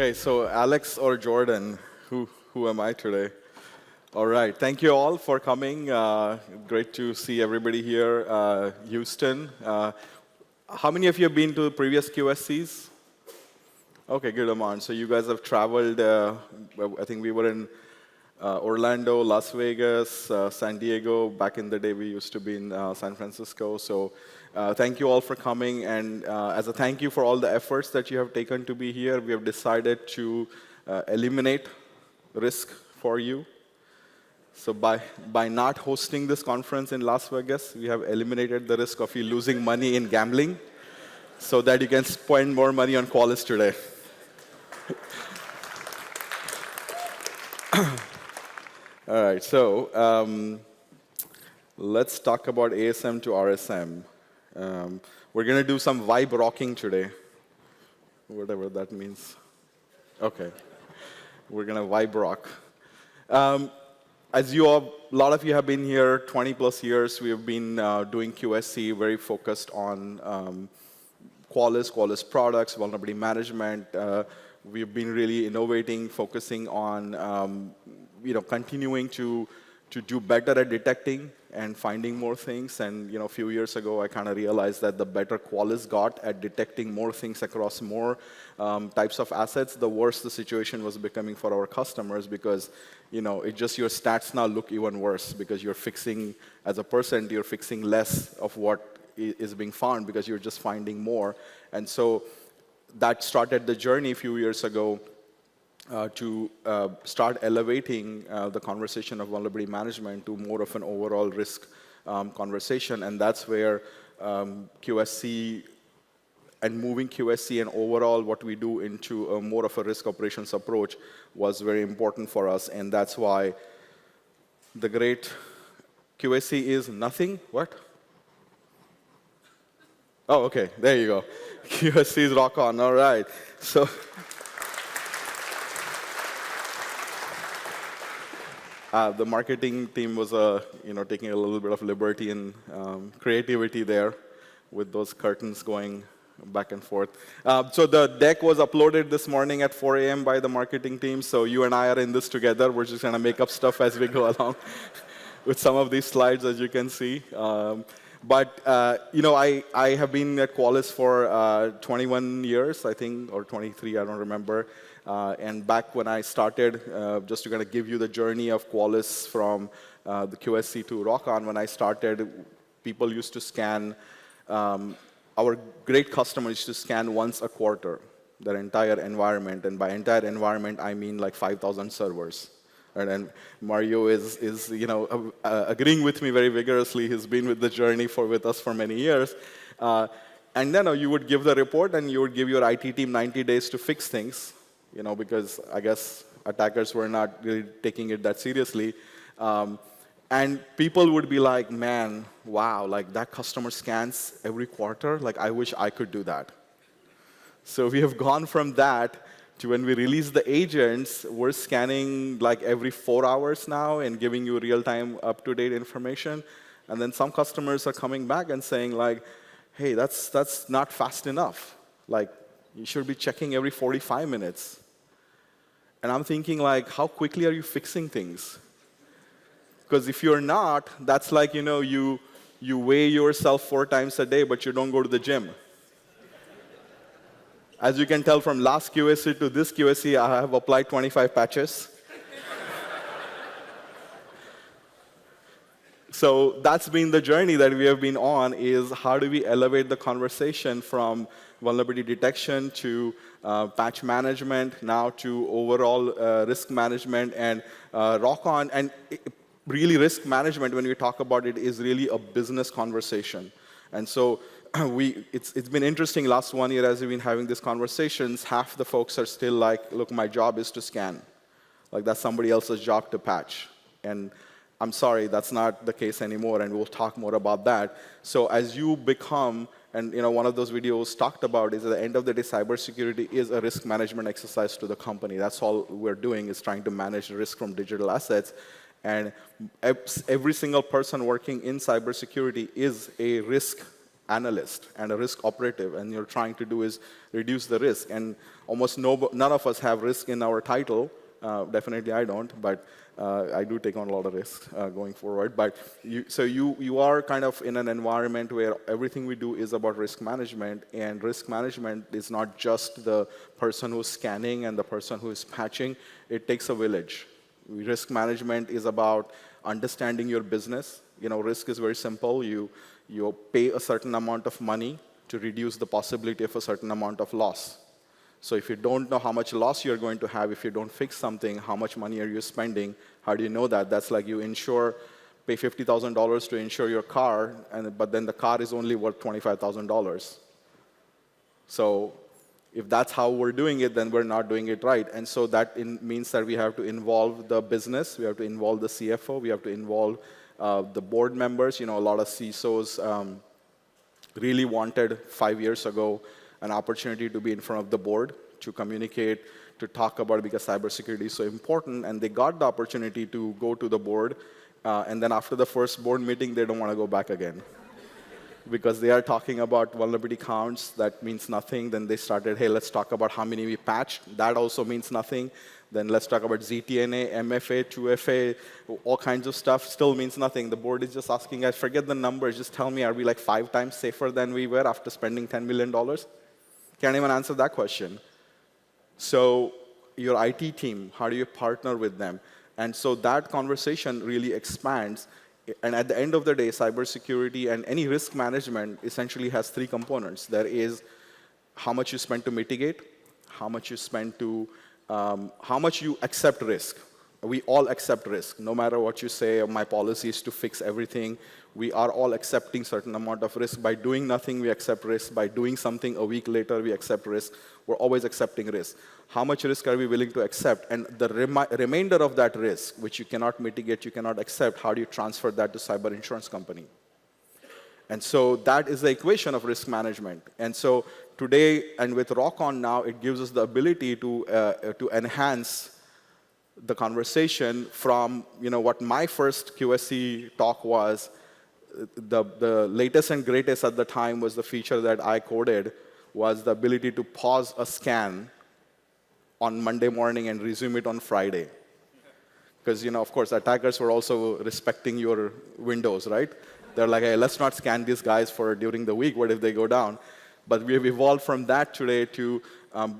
Okay, so Alex or Jordan, who am I today? All right, thank you all for coming. Great to see everybody here. Houston, how many of you have been to previous QSCs? Okay, good amount. So you guys have traveled, I think we were in Orlando, Las Vegas, San Diego. Back in the day, we used to be in San Francisco. So thank you all for coming. And as a thank you for all the efforts that you have taken to be here, we have decided to eliminate risk for you. So by not hosting this conference in Las Vegas, we have eliminated the risk of you losing money in gambling so that you can spend more money on Qualys today. All right, so let's talk about ASM to RSM. We're going to do some vibe rocking today, whatever that means. OK. We're going to vibe rock. As you all, a lot of you have been here 20+ years. We have been doing QSC, very focused on Qualys products, vulnerability management. We've been really innovating, focusing on continuing to do better at detecting and finding more things. And a few years ago, I kind of realized that the better Qualys got at detecting more things across more types of assets, the worse the situation was becoming for our customers, because it just your stats now look even worse because you're fixing, as a percent, you're fixing less of what is being found because you're just finding more. And so that started the journey a few years ago to start elevating the conversation of vulnerability management to more of an overall risk conversation. And that's where QSC and moving QSC and overall what we do into a more of a risk operations approach was very important for us. And that's why the great QSC is nothing. What? Oh, OK. There you go. QSC is ROCon. All right. So the marketing team was taking a little bit of liberty and creativity there with those curtains going back and forth. So the deck was uploaded this morning at 4 a.m. by the marketing team. So you and I are in this together. We're just going to make up stuff as we go along with some of these slides, as you can see. But I have been at Qualys for 21 years, I think, or 23, I don't remember. And back when I started, just to kind of give you the journey of Qualys from the QSC to ROCon, when I started, people used to scan, our great customers used to scan once a quarter their entire environment. And by entire environment, I mean like 5,000 servers. Right? And Mario is agreeing with me very vigorously. He's been with the journey with us for many years. And then you would give the report, and you would give your IT team 90 days to fix things, because I guess attackers were not really taking it that seriously. And people would be like, man, wow, like that customer scans every quarter. Like, I wish I could do that. So we have gone from that to when we release the agents, we're scanning like every 4 hours now and giving you real-time, up-to-date information. And then some customers are coming back and saying, like, hey, that's not fast enough. Like, you should be checking every 45 minutes. And I'm thinking, like, how quickly are you fixing things? Because if you're not, that's like, you weigh yourself 4 times a day, but you don't go to the gym. As you can tell from last QSC to this QSC, I have applied 25 patches. So that's been the journey that we have been on, is how do we elevate the conversation from vulnerability detection to patch management, now to overall risk management and ROCon. And really, risk management, when we talk about it, is really a business conversation. And so it's been interesting last 1 year as we've been having these conversations. Half the folks are still like, look, my job is to scan. Like, that's somebody else's job to patch. And I'm sorry, that's not the case anymore, and we'll talk more about that. So as you become, and one of those videos talked about is at the end of the day, cybersecurity is a risk management exercise to the company. That's all we're doing, is trying to manage risk from digital assets. And every single person working in cybersecurity is a risk analyst and a risk operative, and you're trying to do is reduce the risk. And almost none of us have risk in our title. Definitely I don't, but I do take on a lot of risks going forward. But you are kind of in an environment where everything we do is about risk management, and risk management is not just the person who's scanning and the person who is patching. It takes a village. Risk management is about understanding your business. Risk is very simple. You pay a certain amount of money to reduce the possibility of a certain amount of loss. So if you don't know how much loss you're going to have, if you don't fix something, how much money are you spending? How do you know that? That's like you pay $50,000 to insure your car, but then the car is only worth $25,000. So if that's how we're doing it, then we're not doing it right. And so that means that we have to involve the business, we have to involve the CFO, we have to involve the board members. A lot of CISOs really wanted 5 years ago an opportunity to be in front of the board, to communicate, to talk about it, because cybersecurity is so important. And they got the opportunity to go to the board. And then after the first board meeting, they don't want to go back again. Because they are talking about vulnerability counts, that means nothing. Then they started, hey, let's talk about how many we patched. That also means nothing. Then let's talk about ZTNA, MFA, 2FA, all kinds of stuff. Still means nothing. The board is just asking, guys, forget the numbers. Just tell me, are we like 5 times safer than we were after spending $10 million? Can't even answer that question. So your IT team, how do you partner with them? And so that conversation really expands. And at the end of the day, cybersecurity and any risk management essentially has 3 components. There is how much you spend to mitigate, how much you spend to, how much you accept risk. We all accept risk. No matter what you say, my policy is to fix everything. We are all accepting certain amount of risk. By doing nothing, we accept risk. By doing something a week later, we accept risk. We're always accepting risk. How much risk are we willing to accept? And the remainder of that risk, which you cannot mitigate, you cannot accept, how do you transfer that to cyber insurance company? And so that is the equation of risk management. And so today, and with ROCon now, it gives us the ability to enhance the conversation from what my first QSC talk was. The latest and greatest at the time was the feature that I coded, was the ability to pause a scan on Monday morning and resume it on Friday. Because of course, attackers were also respecting your windows, right? They're like, hey, let's not scan these guys during the week. What if they go down? But we have evolved from that today to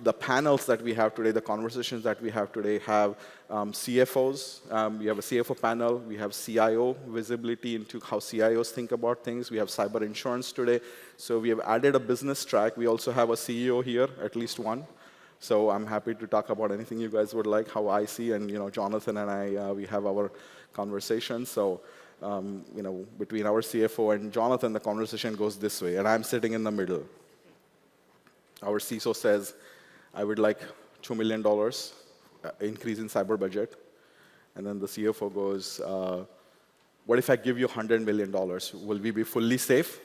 the panels that we have today, the conversations that we have today have CFOs. We have a CFO panel. We have CIO visibility into how CIOs think about things. We have cyber insurance today. So we have added a business track. We also have a CEO here, at least one. So I'm happy to talk about anything you guys would like, how I see. And Jonathan and I, we have our conversations. So between our CFO and Jonathan, the conversation goes this way. And I'm sitting in the middle. Our CISO says, I would like $2 million increase in cyber budget. And then the CFO goes, what if I give you $100 million? Will we be fully safe?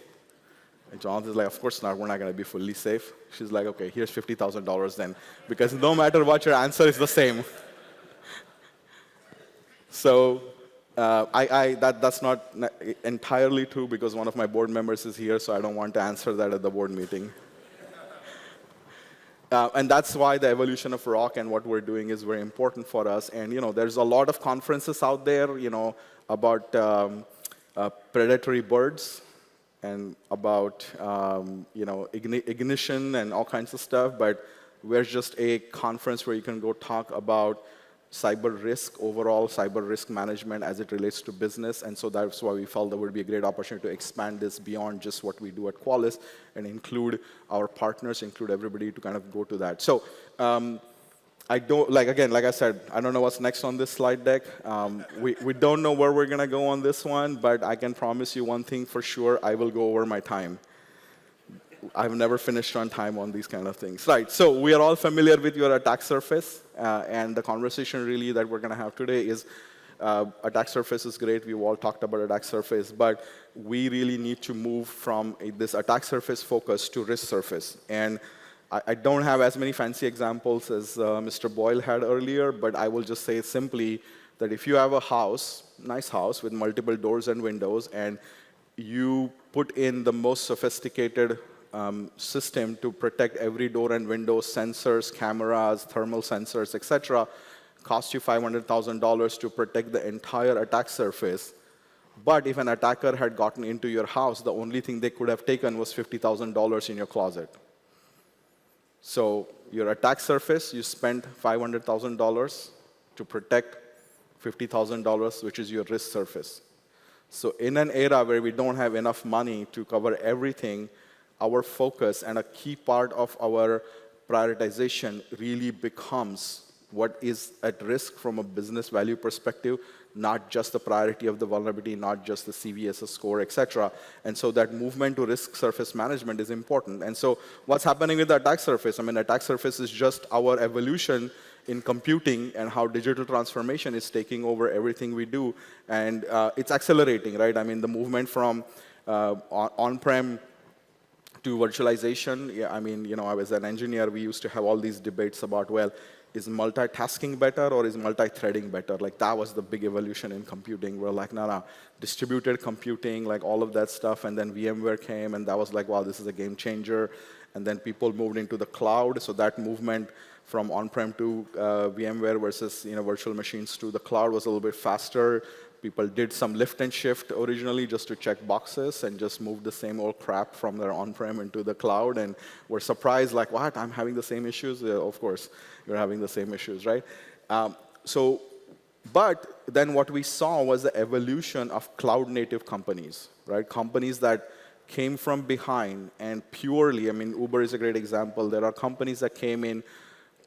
And Jonathan's like, of course not. We're not going to be fully safe. She's like, OK, here's $50,000 then. Because no matter what, your answer is the same. So that's not entirely true, because one of my board members is here, so I don't want to answer that at the board meeting. And that's why the evolution of ROC and what we're doing is very important for us. And there's a lot of conferences out there, about predatory birds and about ignition and all kinds of stuff. But we're just a conference where you can go talk about cyber risk, overall cyber risk management as it relates to business. And so that's why we felt there would be a great opportunity to expand this beyond just what we do at Qualys and include our partners, include everybody to kind of go to that. So I don't, like I said, I don't know what's next on this slide deck. We don't know where we're going to go on this one, but I can promise you one thing for sure, I will go over my time. I've never finished on time on these kind of things. Right, so we are all familiar with your attack surface, and the conversation really that we're going to have today is attack surface is great. We've all talked about attack surface, but we really need to move from this attack surface focus to risk surface. And I don't have as many fancy examples as Mr. Boyle had earlier, but I will just say simply that if you have a house, nice house with multiple doors and windows, and you put in the most sophisticated system to protect every door and window, sensors, cameras, thermal sensors, etc., cost you $500,000 to protect the entire attack surface. But if an attacker had gotten into your house, the only thing they could have taken was $50,000 in your closet. So your attack surface, you spent $500,000 to protect $50,000, which is your risk surface. So in an era where we don't have enough money to cover everything, our focus and a key part of our prioritization really becomes what is at risk from a business value perspective, not just the priority of the vulnerability, not just the CVSS score, et cetera. And so that movement to risk surface management is important. And so what's happening with the attack surface? I mean, attack surface is just our evolution in computing and how digital transformation is taking over everything we do. And it's accelerating, right? I mean, the movement from on-prem to virtualization. Yeah, I mean, you know, as an engineer, we used to have all these debates about, well, is multitasking better or is multi-threading better? Like, that was the big evolution in computing. We're like, no, distributed computing, like all of that stuff. And then VMware came, and that was like, wow, this is a game changer. And then people moved into the cloud. So that movement from on-prem to VMware versus, you know, virtual machines to the cloud was a little bit faster. People did some lift and shift originally just to check boxes and just moved the same old crap from their on-prem into the cloud, and were surprised, like, what, I'm having the same issues? Of course, you're having the same issues, right? But then what we saw was the evolution of cloud-native companies, right? Companies that came from behind and purely, I mean, Uber is a great example. There are companies that came in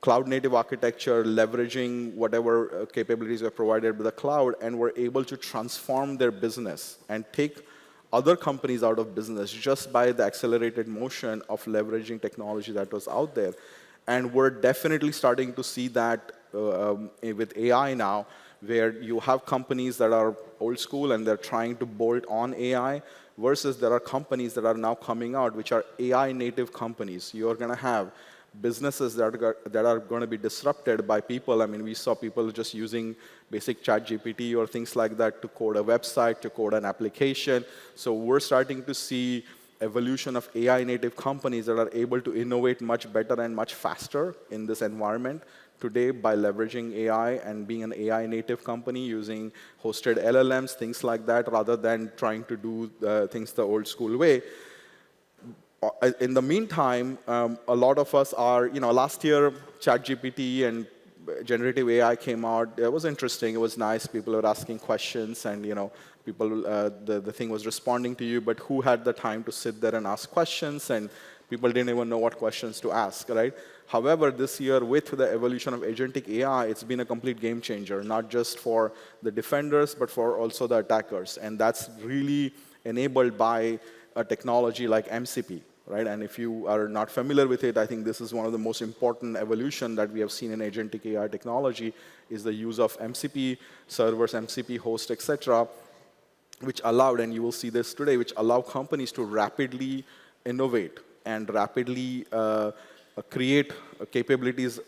cloud-native architecture, leveraging whatever capabilities were provided by the cloud, and were able to transform their business and take other companies out of business just by the accelerated motion of leveraging technology that was out there. And we're definitely starting to see that with AI now, where you have companies that are old school and they're trying to bolt on AI, versus there are companies that are now coming out which are AI-native companies. You're going to have businesses that are going to be disrupted by people. I mean, we saw people just using basic ChatGPT or things like that to code a website, to code an application. So we're starting to see evolution of AI-native companies that are able to innovate much better and much faster in this environment today by leveraging AI and being an AI-native company using hosted LLMs, things like that, rather than trying to do things the old school way. In the meantime, a lot of us are, you know, last year, ChatGPT and generative AI came out. It was interesting. It was nice. People were asking questions, and, you know, people, the thing was responding to you, but who had the time to sit there and ask questions? And people didn't even know what questions to ask, right? However, this year, with the evolution of agentic AI, it's been a complete game changer, not just for the defenders, but for also the attackers. And that's really enabled by a technology like MCP, right? And if you are not familiar with it, I think this is one of the most important evolution that we have seen in agentic AI technology, is the use of MCP servers, MCP hosts, et cetera, which allowed, and you will see this today, which allow companies to rapidly innovate and rapidly create capabilities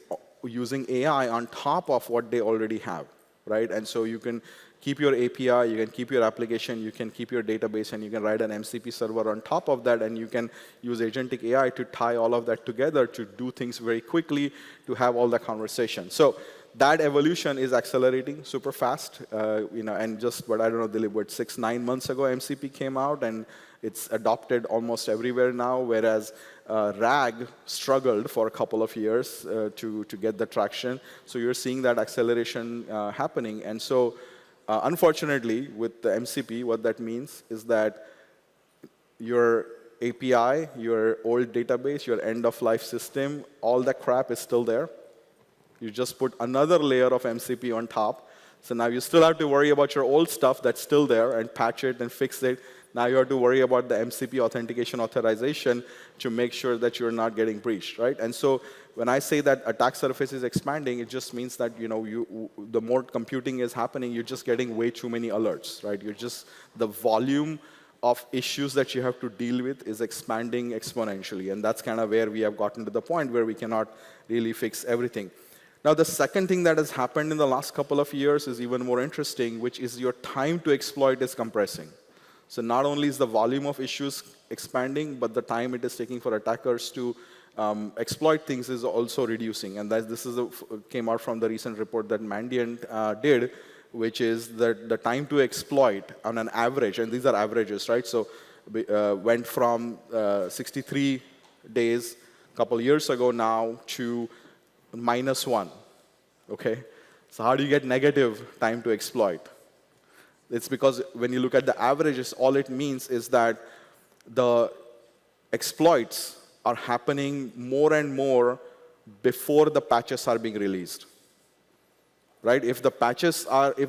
using AI on top of what they already have, right? And so you can keep your API, you can keep your application, you can keep your database, and you can write an MCP server on top of that, and you can use agentic AI to tie all of that together to do things very quickly, to have all the conversation. So that evolution is accelerating super fast, you know, and just, but I don't know, Dilip, 6-9 months ago, MCP came out, and it's adopted almost everywhere now, whereas RAG struggled for a couple of years to get the traction. So you're seeing that acceleration happening. And so unfortunately, with the MCP, what that means is that your API, your old database, your end-of-life system, all that crap is still there. You just put another layer of MCP on top. So now you still have to worry about your old stuff that's still there and patch it and fix it. Now you have to worry about the MCP authentication authorization to make sure that you're not getting breached, right? And so when I say that attack surface is expanding, it just means that, you know, the more computing is happening, you're just getting way too many alerts, right? The volume of issues that you have to deal with is expanding exponentially. And that's kind of where we have gotten to the point where we cannot really fix everything. Now, the second thing that has happened in the last couple of years is even more interesting, which is your time to exploit is compressing. So not only is the volume of issues expanding, but the time it is taking for attackers to exploit things is also reducing. And this came out from the recent report that Mandiant did, which is that the time to exploit on an average, and these are averages, right? So went from 63 days a couple years ago now to -1, okay? So how do you get negative time to exploit? It's because when you look at the averages, all it means is that the exploits are happening more and more before the patches are being released. Right? If the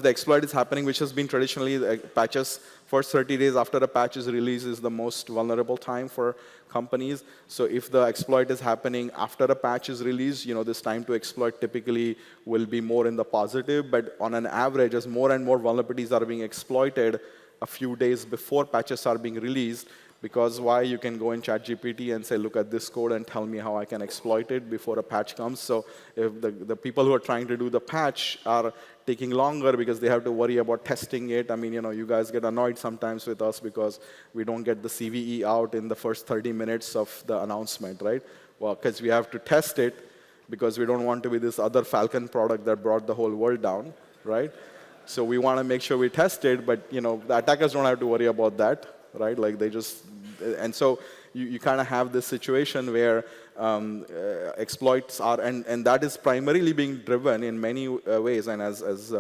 exploit is happening, which has been traditionally patches, first 30 days after a patch is released is the most vulnerable time for companies. So if the exploit is happening after a patch is released, this time to exploit typically will be more in the positive. But on an average, as more and more vulnerabilities are being exploited a few days before patches are being released, because why? You can go in ChatGPT and say, look at this code and tell me how I can exploit it before a patch comes. So if the people who are trying to do the patch are taking longer because they have to worry about testing it. I mean, you guys get annoyed sometimes with us because we don't get the CVE out in the first 30 minutes of the announcement, right? Well, because we have to test it because we don't want to be this other Falcon product that brought the whole world down, right? So we want to make sure we test it, but the attackers don't have to worry about that, right? Like and so you kind of have this situation where exploits are, and that is primarily being driven in many ways, and as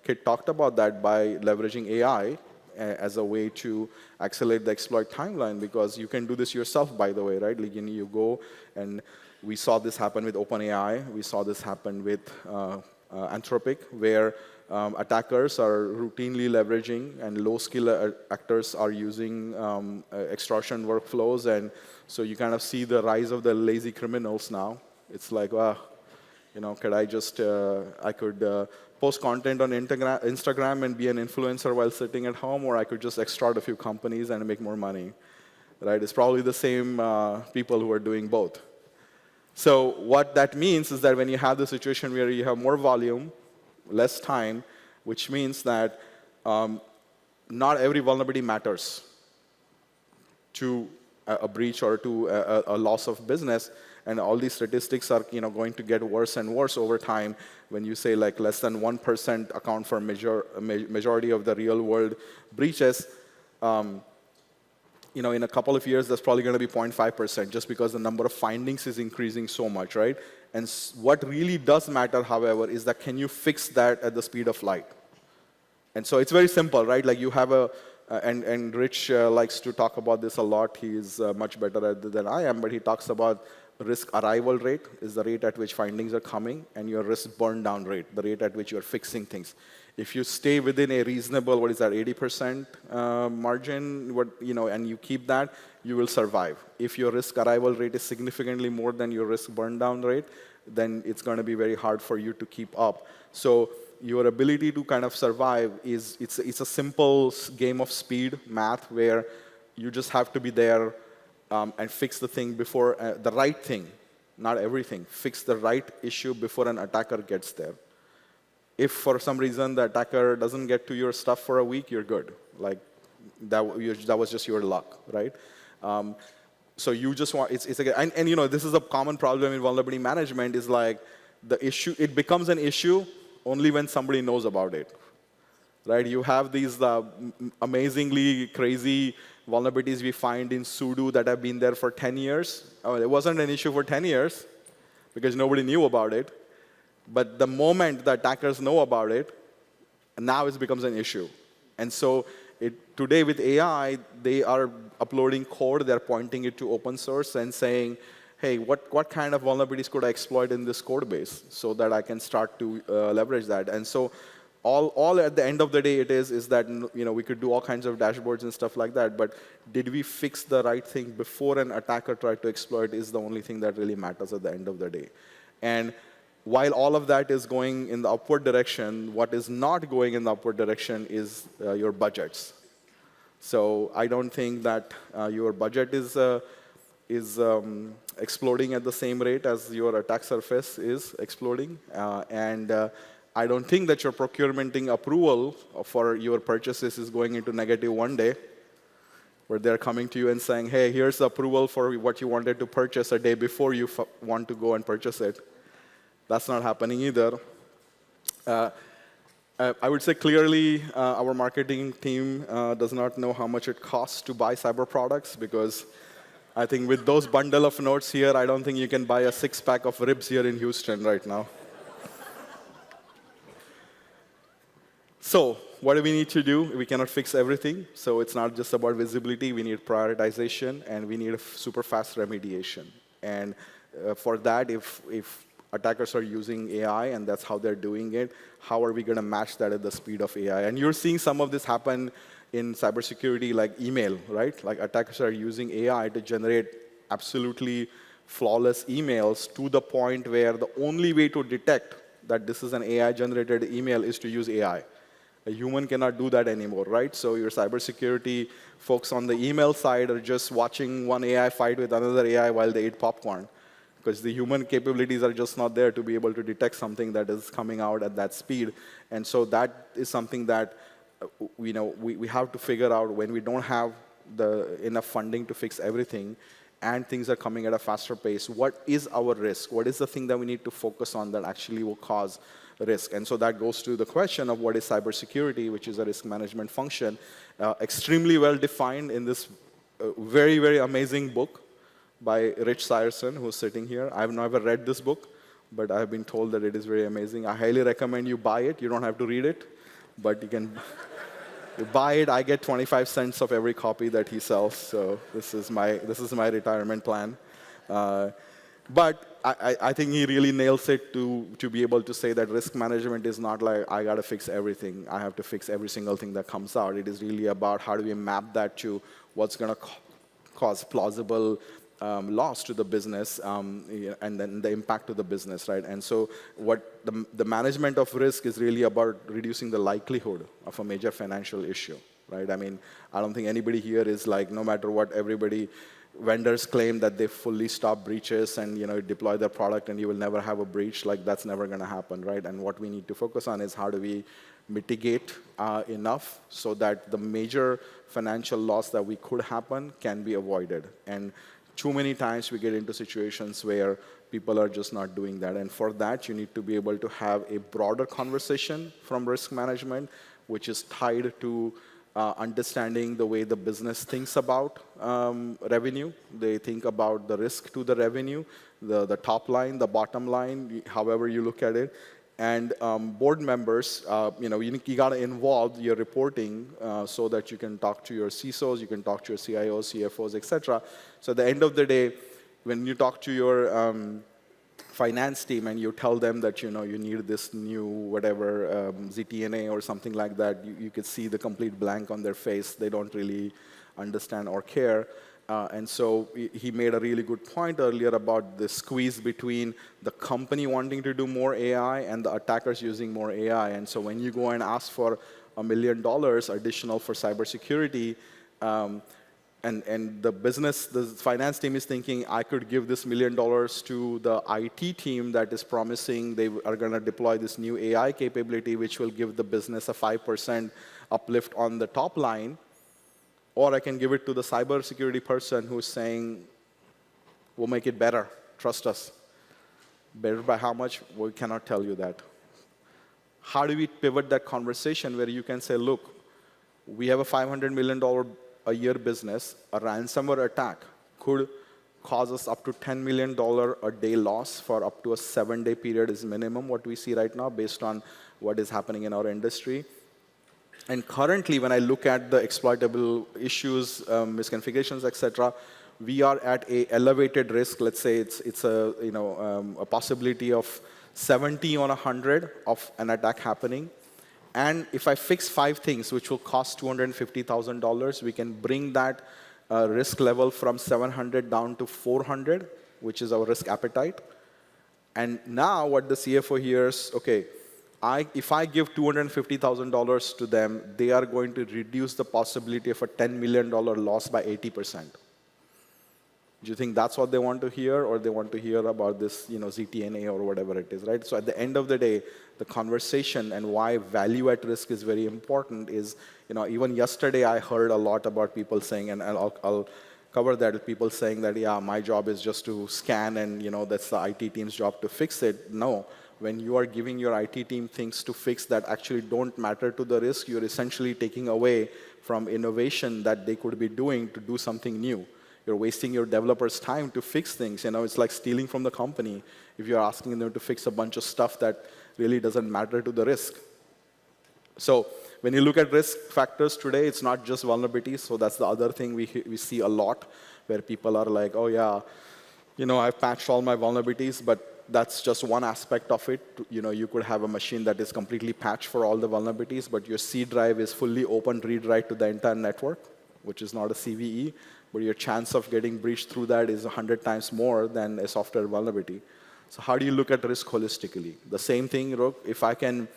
Kit talked about that, by leveraging AI as a way to accelerate the exploit timeline, because you can do this yourself, by the way, right? Like, you go, and we saw this happen with OpenAI, we saw this happen with Anthropic, where attackers are routinely leveraging, and low-skill actors are using extortion workflows, and so you kind of see the rise of the lazy criminals now. It's like, could I just, I could post content on Instagram and be an influencer while sitting at home, or I could just extort a few companies and make more money, right? It's probably the same people who are doing both. So what that means is that when you have the situation where you have more volume, less time, which means that not every vulnerability matters to a breach or to a loss of business, and all these statistics are going to get worse and worse over time. When you say like less than 1% account for majority of the real world breaches, in a couple of years, that's probably going to be 0.5%, just because the number of findings is increasing so much, right? And what really does matter, however, is that can you fix that at the speed of light? And so it's very simple, right? Like you have and Rich likes to talk about this a lot. He's much better at it than I am, but he talks about risk arrival rate is the rate at which findings are coming, and your risk burn down rate, the rate at which you're fixing things. If you stay within a reasonable, 80% margin, and you keep that, you will survive. If your risk arrival rate is significantly more than your risk burn down rate, then it's going to be very hard for you to keep up. So your ability to kind of survive it's a simple game of speed, math, where you just have to be there and fix the thing before, the right thing, not everything. Fix the right issue before an attacker gets there. If for some reason the attacker doesn't get to your stuff for a week, you're good. Like that was just your luck, right? So you just want and this is a common problem in vulnerability management, is like the issue, it becomes an issue only when somebody knows about it, right? You have these amazingly crazy vulnerabilities we find in sudo that have been there for 10 years. It wasn't an issue for 10 years because nobody knew about it. But the moment the attackers know about it, now it becomes an issue. And so today with AI, they are uploading code, they're pointing it to open source and saying, hey, what kind of vulnerabilities could I exploit in this code base so that I can start to leverage that? And so all at the end of the day is that we could do all kinds of dashboards and stuff like that, but did we fix the right thing before an attacker tried to exploit is the only thing that really matters at the end of the day. And while all of that is going in the upward direction, what is not going in the upward direction is your budgets. So I don't think that your budget is exploding at the same rate as your attack surface is exploding. I don't think that your procurementing approval for your purchases is going into negative one day. where they're coming to you and saying, hey, here's the approval for what you wanted to purchase a day before you want to go and purchase it. That's not happening either. I would say clearly our marketing team does not know how much it costs to buy cyber products, because I think with those bundle of notes here, I don't think you can buy a six-pack of ribs here in Houston right now. So what do we need to do? We cannot fix everything. So it's not just about visibility. We need prioritization, and we need a super fast remediation. And for that, if attackers are using AI and that's how they're doing it, how are we going to match that at the speed of AI? And you're seeing some of this happen in cybersecurity, like email, right? Like attackers are using AI to generate absolutely flawless emails, to the point where the only way to detect that this is an AI-generated email is to use AI. A human cannot do that anymore, right? So your cybersecurity folks on the email side are just watching one AI fight with another AI while they eat popcorn, because the human capabilities are just not there to be able to detect something that is coming out at that speed. And so that is something that we have to figure out when we don't have enough funding to fix everything, and things are coming at a faster pace. What is our risk? What is the thing that we need to focus on that actually will cause risk? And so that goes to the question of what is cybersecurity, which is a risk management function, extremely well defined in this very, very amazing book by Rich Seierson, who's sitting here. I've never read this book, but I've been told that it is very amazing. I highly recommend you buy it. You don't have to read it, but you can you buy it. I get 25 cents of every copy that he sells, so this is my retirement plan. But I think he really nails it to be able to say that risk management is not like, I got to fix everything. I have to fix every single thing that comes out. It is really about how do we map that to what's going to cause plausible loss to the business, and then the impact to the business, right? And so what the management of risk is really about reducing the likelihood of a major financial issue, right? I mean, I don't think anybody here is like, no matter what vendors claim that they fully stop breaches and deploy their product and you will never have a breach. Like, that's never going to happen, right? And what we need to focus on is how do we mitigate enough so that the major financial loss that we could happen can be avoided. And too many times we get into situations where people are just not doing that. And for that, you need to be able to have a broader conversation from risk management, which is tied to understanding the way the business thinks about revenue. They think about the risk to the revenue, the top line, the bottom line, however you look at it. And board members, you got to involve your reporting so that you can talk to your CISOs, you can talk to your CIOs, CFOs, et cetera. So at the end of the day, when you talk to your finance team and you tell them that you need this new whatever ZTNA or something like that, you could see the complete blank on their face. They don't really understand or care. And so he made a really good point earlier about the squeeze between the company wanting to do more AI and the attackers using more AI. And so when you go and ask for $1 million additional for cybersecurity, and the finance team is thinking, I could give this $1 million to the IT team that is promising they are going to deploy this new AI capability, which will give the business a 5% uplift on the top line. Or I can give it to the cybersecurity person who's saying, we'll make it better, trust us. Better by how much? We cannot tell you that. How do we pivot that conversation where you can say, look, we have a $500 million a year business. A ransomware attack could cause us up to $10 million a day loss for up to a 7-day period is minimum, what we see right now, based on what is happening in our industry. And currently, when I look at the exploitable issues, misconfigurations, et cetera, we are at an elevated risk. Let's say it's a possibility of 70 on 100 of an attack happening. And if I fix 5 things, which will cost $250,000, we can bring that risk level from 700 down to 400, which is our risk appetite. And now what the CFO hears, okay, if I give $250,000 to them, they are going to reduce the possibility of a $10 million loss by 80%. Do you think that's what they want to hear, or they want to hear about this, ZTNA or whatever it is, right? So at the end of the day, the conversation and why value at risk is very important is, even yesterday I heard a lot about people saying, and I'll cover that, people saying that, yeah, my job is just to scan and, that's the IT team's job to fix it. No. When you are giving your IT team things to fix that actually don't matter to the risk, you're essentially taking away from innovation that they could be doing to do something new. You're wasting your developers' time to fix things. It's like stealing from the company if you're asking them to fix a bunch of stuff that really doesn't matter to the risk. So when you look at risk factors today, it's not just vulnerabilities. So that's the other thing we see a lot, where people are like, oh, yeah, I've patched all my vulnerabilities, but that's just one aspect of it. You could have a machine that is completely patched for all the vulnerabilities, but your C drive is fully open read-write to the entire network, which is not a CVE. But your chance of getting breached through that is 100 times more than a software vulnerability. So how do you look at risk holistically? The same thing, Rook, if I can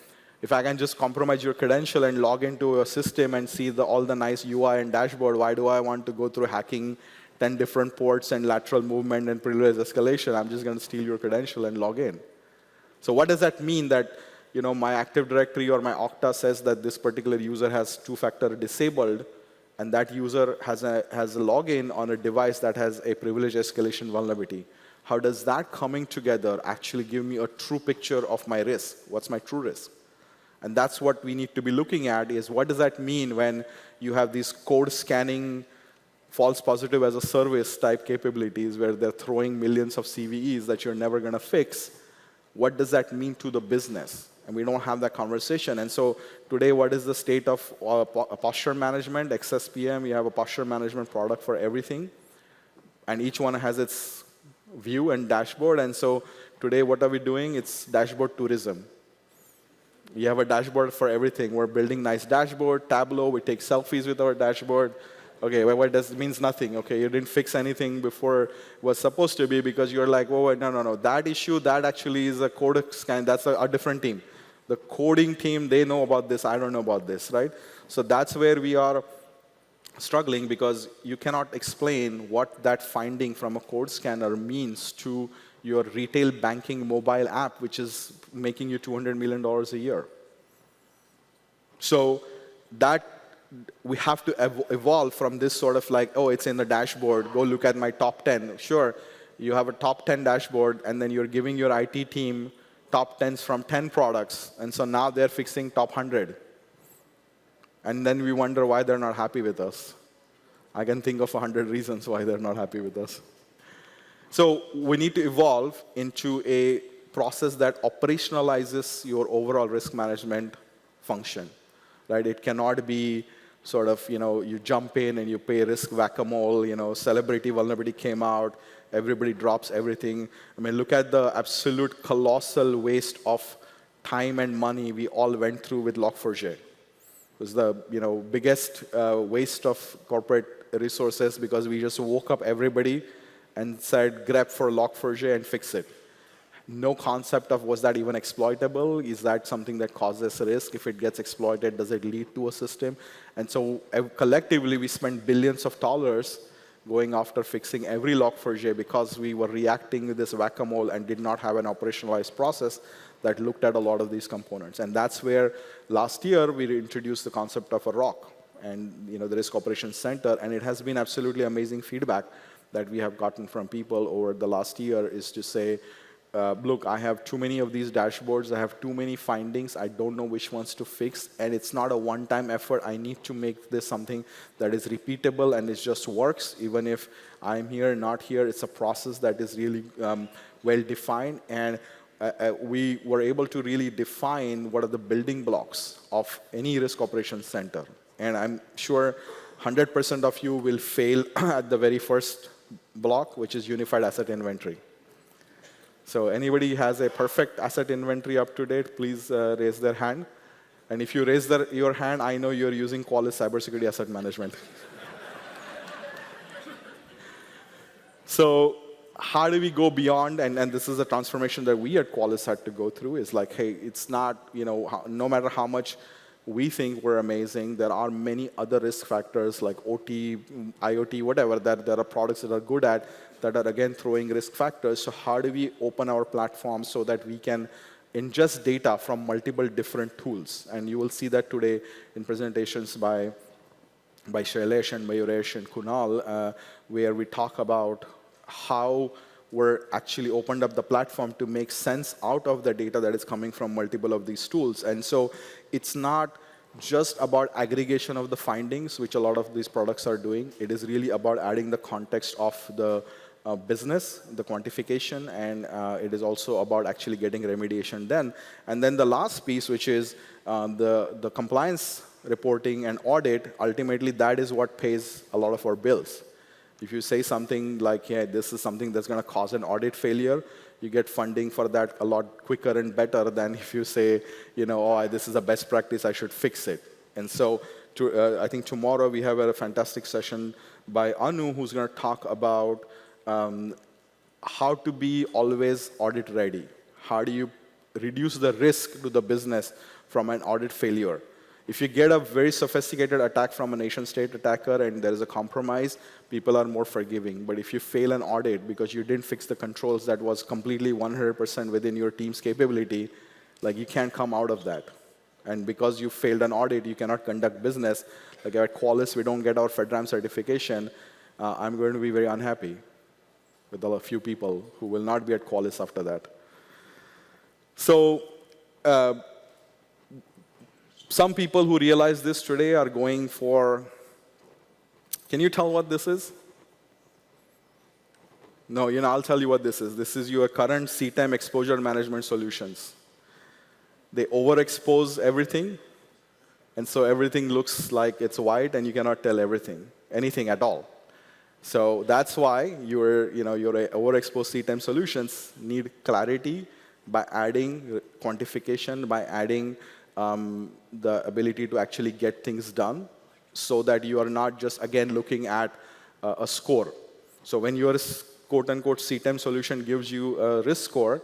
just compromise your credential and log into a system and see all the nice UI and dashboard, why do I want to go through hacking 10 different ports and lateral movement and privilege escalation? I'm just going to steal your credential and log in. So what does that mean that my Active Directory or my Okta says that this particular user has two-factor disabled, and that user has a login on a device that has a privilege escalation vulnerability? How does that coming together actually give me a true picture of my risk? What's my true risk? And that's what we need to be looking at, is what does that mean when you have these code scanning, false positive as a service type capabilities where they're throwing millions of CVEs that you're never going to fix? What does that mean to the business? And we don't have that conversation. And so today, what is the state of posture management? XSPM, you have a posture management product for everything. And each one has its view and dashboard. And so today, what are we doing? It's dashboard tourism. We have a dashboard for everything. We're building nice dashboard, Tableau. We take selfies with our dashboard. Okay, well, what does it means nothing. Okay, you didn't fix anything before it was supposed to be because you're like, oh, no. That issue, that actually is a code scan. That's a different team. The coding team, they know about this. I don't know about this, right? So that's where we are struggling, because you cannot explain what that finding from a code scanner means to your retail banking mobile app, which is making you $200 million a year. So that we have to evolve from this sort of like, oh, it's in the dashboard, go look at my top 10. Sure, you have a top 10 dashboard, and then you're giving your IT team top 10s from 10 products, and so now they're fixing top 100. And then we wonder why they're not happy with us. I can think of 100 reasons why they're not happy with us. So we need to evolve into a process that operationalizes your overall risk management function, right? It cannot be sort of, you jump in and you pay risk whack-a-mole, celebrity vulnerability came out, everybody drops everything. I mean, look at the absolute colossal waste of time and money we all went through with Log4j. It was the biggest waste of corporate resources, because we just woke up everybody and said, grep for Log4j and fix it. No concept of was that even exploitable? Is that something that causes risk? If it gets exploited, does it lead to a system? And so collectively, we spent billions of dollars going after fixing every Log4j because we were reacting with this whack-a-mole and did not have an operationalized process that looked at a lot of these components. And that's where last year we introduced the concept of a ROC and the Risk Operations Center. And it has been absolutely amazing feedback that we have gotten from people over the last year, is to say, look, I have too many of these dashboards. I have too many findings. I don't know which ones to fix. And it's not a one-time effort. I need to make this something that is repeatable and it just works. Even if I'm here, not here, it's a process that is really well-defined. And we were able to really define what are the building blocks of any risk operations center. And I'm sure 100% of you will fail at the very first block, which is unified asset inventory. So anybody has a perfect asset inventory up to date, please raise their hand. And if you raise your hand, I know you're using Qualys Cybersecurity Asset Management. So how do we go beyond? And this is a transformation that we at Qualys had to go through. Is like, hey, it's not, no matter how much we think we're amazing. There are many other risk factors like OT, IoT, whatever, that there are products that are good at that are, again, throwing risk factors. So how do we open our platform so that we can ingest data from multiple different tools? And you will see that today in presentations by Shailesh and Mayuresh and Kunal, where we talk about how we're actually opened up the platform to make sense out of the data that is coming from multiple of these tools. And so it's not just about aggregation of the findings, which a lot of these products are doing. It is really about adding the context of the business, the quantification, and it is also about actually getting remediation done. And then the last piece, which is the compliance reporting and audit, ultimately that is what pays a lot of our bills. If you say something like, yeah, this is something that's going to cause an audit failure, you get funding for that a lot quicker and better than if you say, oh, this is a best practice, I should fix it. And so I think tomorrow we have a fantastic session by Anu, who's going to talk about how to be always audit ready. How do you reduce the risk to the business from an audit failure? If you get a very sophisticated attack from a nation-state attacker and there is a compromise, people are more forgiving. But if you fail an audit because you didn't fix the controls that was completely 100% within your team's capability, like you can't come out of that. And because you failed an audit, you cannot conduct business. Like at Qualys, we don't get our FedRAMP certification. I'm going to be very unhappy with a few people who will not be at Qualys after that. So some people who realize this today are going for, can you tell what this is? No, I'll tell you what this is. This is your current CTEM exposure management solutions. They overexpose everything, and so everything looks like it's white, and you cannot tell anything at all. So that's why your overexposed CTEM solutions need clarity by adding quantification, by adding the ability to actually get things done so that you are not just, again, looking at a score. So when your quote-unquote CTEM solution gives you a risk score,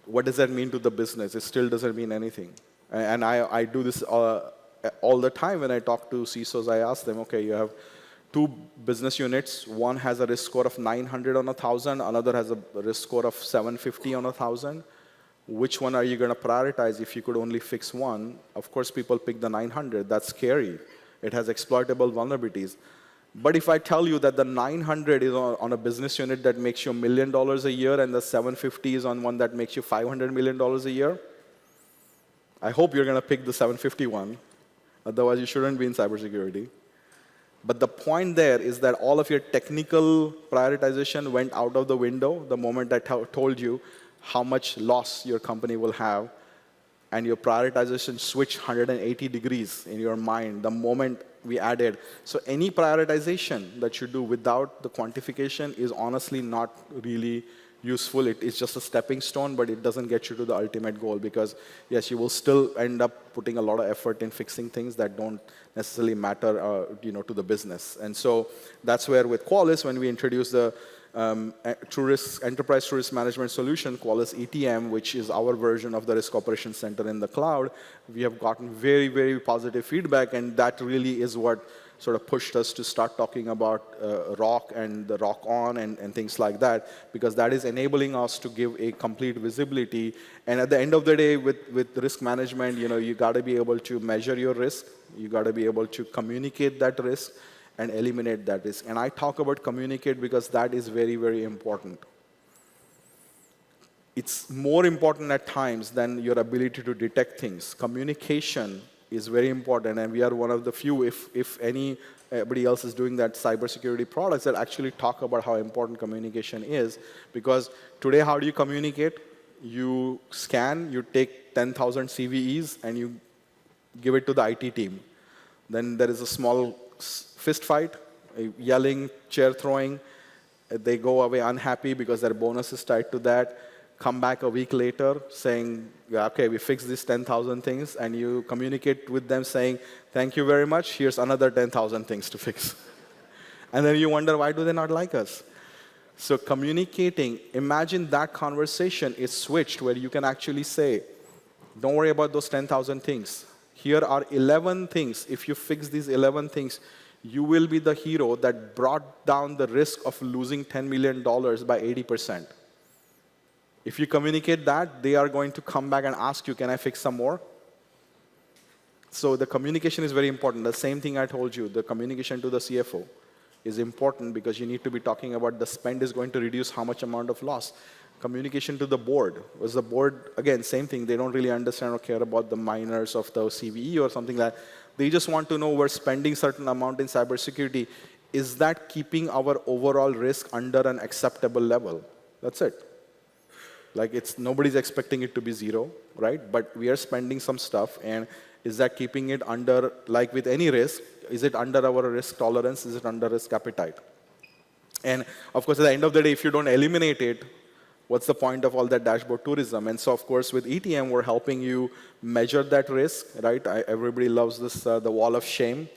what does that mean to the business? It still doesn't mean anything. And I do this all the time when I talk to CISOs. I ask them, okay, you have 2 business units. One has a risk score of 900 on 1,000. Another has a risk score of 750 on 1,000. Which one are you going to prioritize if you could only fix one? Of course, people pick the 900. That's scary. It has exploitable vulnerabilities. But if I tell you that the 900 is on a business unit that makes you $1 million a year and the 750 is on one that makes you $500 million a year, I hope you're going to pick the 751. Otherwise, you shouldn't be in cybersecurity. But the point there is that all of your technical prioritization went out of the window the moment I told you how much loss your company will have, and your prioritization switched 180 degrees in your mind the moment we added. So any prioritization that you do without the quantification is honestly not really useful. It's just a stepping stone, but it doesn't get you to the ultimate goal because, yes, you will still end up putting a lot of effort in fixing things that don't necessarily matter to the business. And so that's where with Qualys, when we introduced the enterprise true risk management solution, Qualys ETM, which is our version of the Risk Operations Center in the cloud, we have gotten very, very positive feedback, and that really is what sort of pushed us to start talking about ROC and the ROCon and things like that, because that is enabling us to give a complete visibility. And at the end of the day, with risk management, you got to be able to measure your risk. You got to be able to communicate that risk and eliminate that risk. And I talk about communicate because that is very, very important. It's more important at times than your ability to detect things. Communication is very important, and we are one of the few, if anybody else is doing that, cybersecurity products that actually talk about how important communication is. Because today, how do you communicate? You scan, you take 10,000 CVEs, and you give it to the IT team. Then there is a small fist fight, yelling, chair throwing. They go away unhappy because their bonus is tied to that. Come back a week later saying, yeah, okay, we fixed these 10,000 things, and you communicate with them saying, thank you very much, here's another 10,000 things to fix. And then you wonder, why do they not like us? So communicating, imagine that conversation is switched where you can actually say, Don't worry about those 10,000 things. Here are 11 things. If you fix these 11 things, you will be the hero that brought down the risk of losing $10 million by 80%. If you communicate that, they are going to come back and ask you, can I fix some more? So the communication is very important. The same thing I told you, the communication to the CFO is important because you need to be talking about the spend is going to reduce how much amount of loss. Communication to the board. Was the board, again, same thing. They don't really understand or care about the minors of the CVE or something like that. They just want to know we're spending certain amount in cybersecurity. Is that keeping our overall risk under an acceptable level? That's it. Like nobody's expecting it to be zero, right? But we are spending some stuff, and is that keeping it under, like with any risk, is it under our risk tolerance? Is it under risk appetite? And of course, at the end of the day, if you don't eliminate it, what's the point of all that dashboard tourism? And so, of course, with ETM, we're helping you measure that risk, right? Everybody loves this, the wall of shame,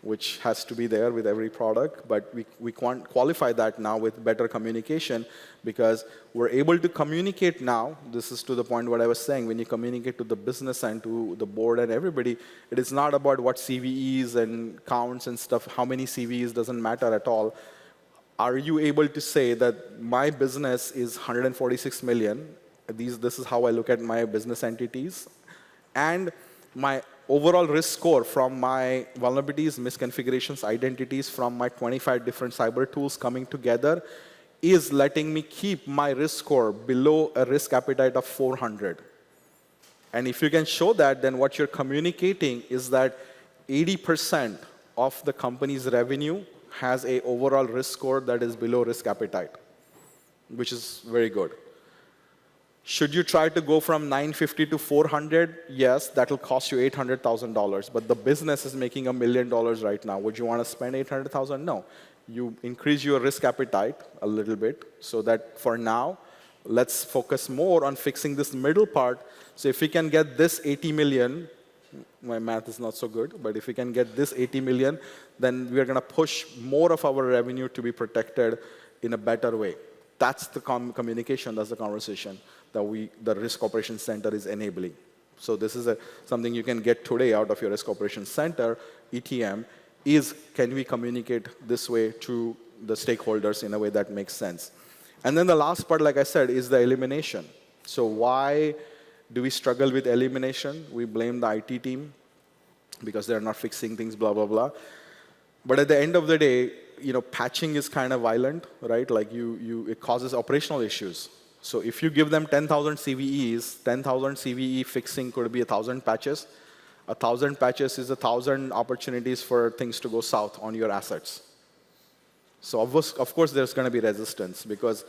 which has to be there with every product. But we can't qualify that now with better communication because we're able to communicate now. This is to the point what I was saying. When you communicate to the business and to the board and everybody, it is not about what CVEs and counts and stuff. How many CVEs doesn't matter at all. Are you able to say that my business is 146 million? This is how I look at my business entities. And my overall risk score from my vulnerabilities, misconfigurations, identities from my 25 different cyber tools coming together is letting me keep my risk score below a risk appetite of 400. And if you can show that, then what you're communicating is that 80% of the company's revenue has an overall risk score that is below risk appetite, which is very good. Should you try to go from 950 to 400? Yes, that will cost you $800,000. But the business is making $1 million right now. Would you want to spend $800,000? No. You increase your risk appetite a little bit so that for now, let's focus more on fixing this middle part. So if we can get this 80 million, my math is not so good, but if we can get this 80 million, then we're going to push more of our revenue to be protected in a better way. That's the communication, that's the conversation that the Risk Operations Center is enabling. So this is something you can get today out of your Risk Operations Center, ETM, is can we communicate this way to the stakeholders in a way that makes sense. And then the last part, like I said, is the elimination. So why do we struggle with elimination? We blame the IT team because they're not fixing things, blah, blah, blah. But at the end of the day, patching is kind of violent, right? Like it causes operational issues. So if you give them 10,000 CVEs, 10,000 CVE fixing could be 1,000 patches. 1,000 patches is 1,000 opportunities for things to go south on your assets. So of course there's going to be resistance because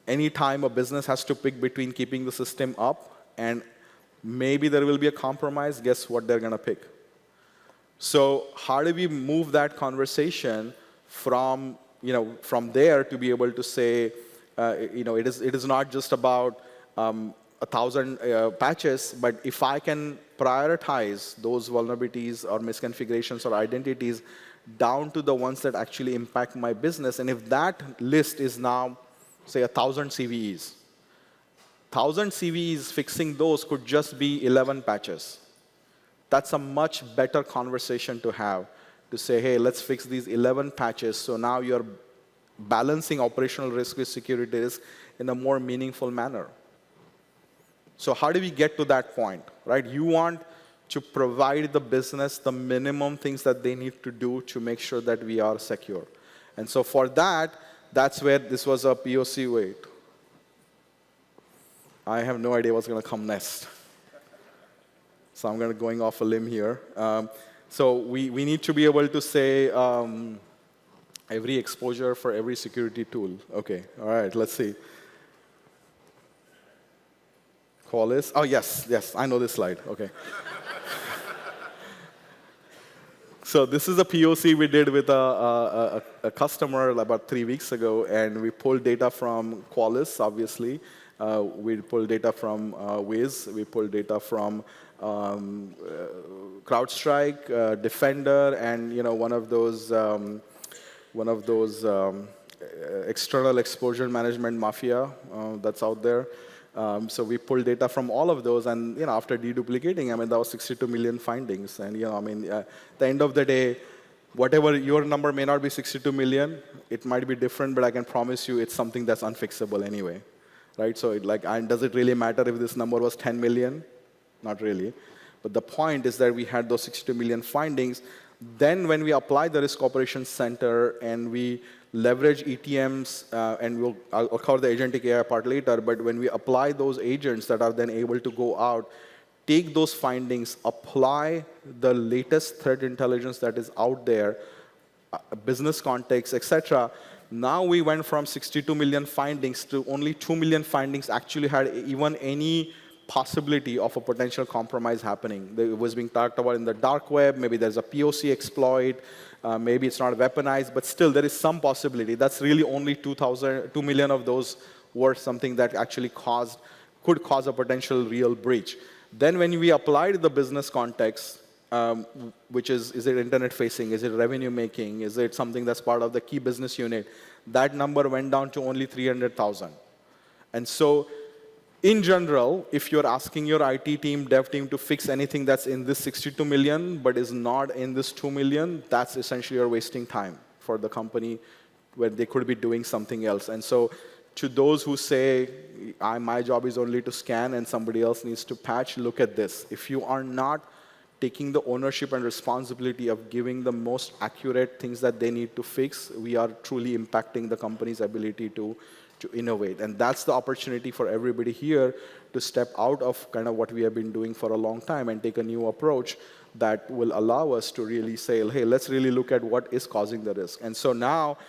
any time a business has to pick between keeping the system up and maybe there will be a compromise, guess what they're going to pick? So how do we move that conversation from there to be able to say, it is not just about 1,000 patches, but if I can prioritize those vulnerabilities or misconfigurations or identities down to the ones that actually impact my business, and if that list is now, say, 1,000 CVEs, 1,000 CVEs, fixing those could just be 11 patches. That's a much better conversation to have, to say, hey, let's fix these 11 patches, so now you're balancing operational risk with security risk in a more meaningful manner. So how do we get to that point, right? You want to provide the business the minimum things that they need to do to make sure that we are secure. And so for that, that's where this was a POC. Wait. I have no idea what's going to come next. So I'm going off a limb here. So we need to be able to say every exposure for every security tool. OK, all right, let's see. Qualys. Oh, yes, I know this slide. OK. So this is a POC we did with a customer about 3 weeks ago, and we pulled data from Qualys, obviously. We pulled data from Wiz. We pulled data from CrowdStrike, Defender, and one of those external exposure management mafia that's out there. So we pulled data from all of those, and after deduplicating, I mean, that was 62 million findings. And I mean, at the end of the day, whatever your number may not be 62 million, it might be different, but I can promise you it's something that's unfixable anyway, right? So and does it really matter if this number was 10 million? Not really. But the point is that we had those 62 million findings. Then when we apply the risk operations center and we leverage ETMs, and I'll cover the agentic AI part later, but when we apply those agents that are then able to go out, take those findings, apply the latest threat intelligence that is out there, business context, etc. Now we went from 62 million findings to only 2 million findings actually had even any possibility of a potential compromise happening. It was being talked about in the dark web. Maybe there's a POC exploit. Maybe it's not weaponized, but still there is some possibility. That's really only 2 million of those were something that actually could cause a potential real breach. Then when we applied the business context, which is it internet facing, is it revenue making, is it something that's part of the key business unit, that number went down to only 300,000. And so in general, if you're asking your IT team, dev team to fix anything that's in this 62 million but is not in this 2 million, that's essentially you're wasting time for the company where they could be doing something else. And so to those who say, my job is only to scan and somebody else needs to patch, look at this. If you are not taking the ownership and responsibility of giving the most accurate things that they need to fix, we are truly impacting the company's ability to innovate. And that's the opportunity for everybody here to step out of kind of what we have been doing for a long time and take a new approach that will allow us to really say, hey, let's really look at what is causing the risk. And so now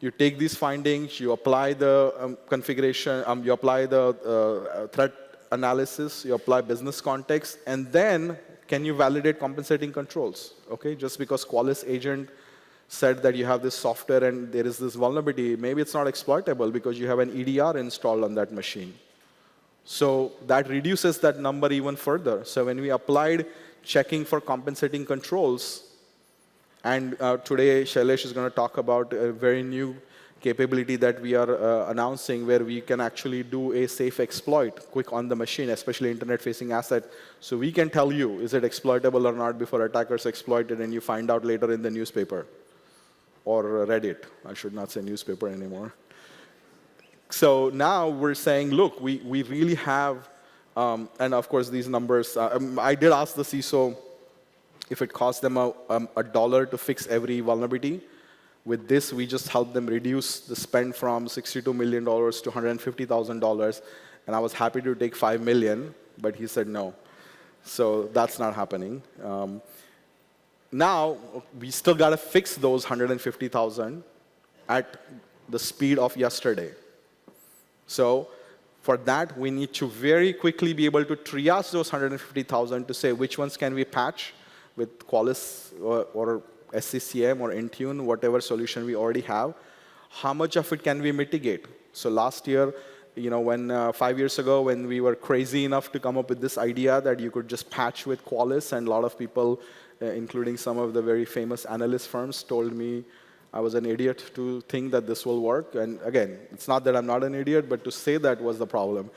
you take these findings, you apply the configuration, you apply the threat analysis, you apply business context, and then can you validate compensating controls? Okay, just because Qualys agent said that you have this software and there is this vulnerability, maybe it's not exploitable because you have an EDR installed on that machine. So that reduces that number even further. So when we applied checking for compensating controls, and today Shailesh is going to talk about a very new capability that we are announcing where we can actually do a safe exploit quick on the machine, especially internet-facing asset. So we can tell you, is it exploitable or not before attackers exploit it and you find out later in the newspaper. Or Reddit. I should not say newspaper anymore. So now we're saying, look, we really have, and of course these numbers, I did ask the CISO if it cost them $1 to fix every vulnerability. With this, we just helped them reduce the spend from $62 million to $150,000. And I was happy to take $5 million, but he said no. So that's not happening. Now, we still got to fix those 150,000 at the speed of yesterday. So for that, we need to very quickly be able to triage those 150,000 to say which ones can we patch with Qualys or SCCM or Intune, whatever solution we already have. How much of it can we mitigate? So last year, when 5 years ago, when we were crazy enough to come up with this idea that you could just patch with Qualys, and a lot of people, including some of the very famous analyst firms, told me I was an idiot to think that this will work. And again, it's not that I'm not an idiot, but to say that was the problem.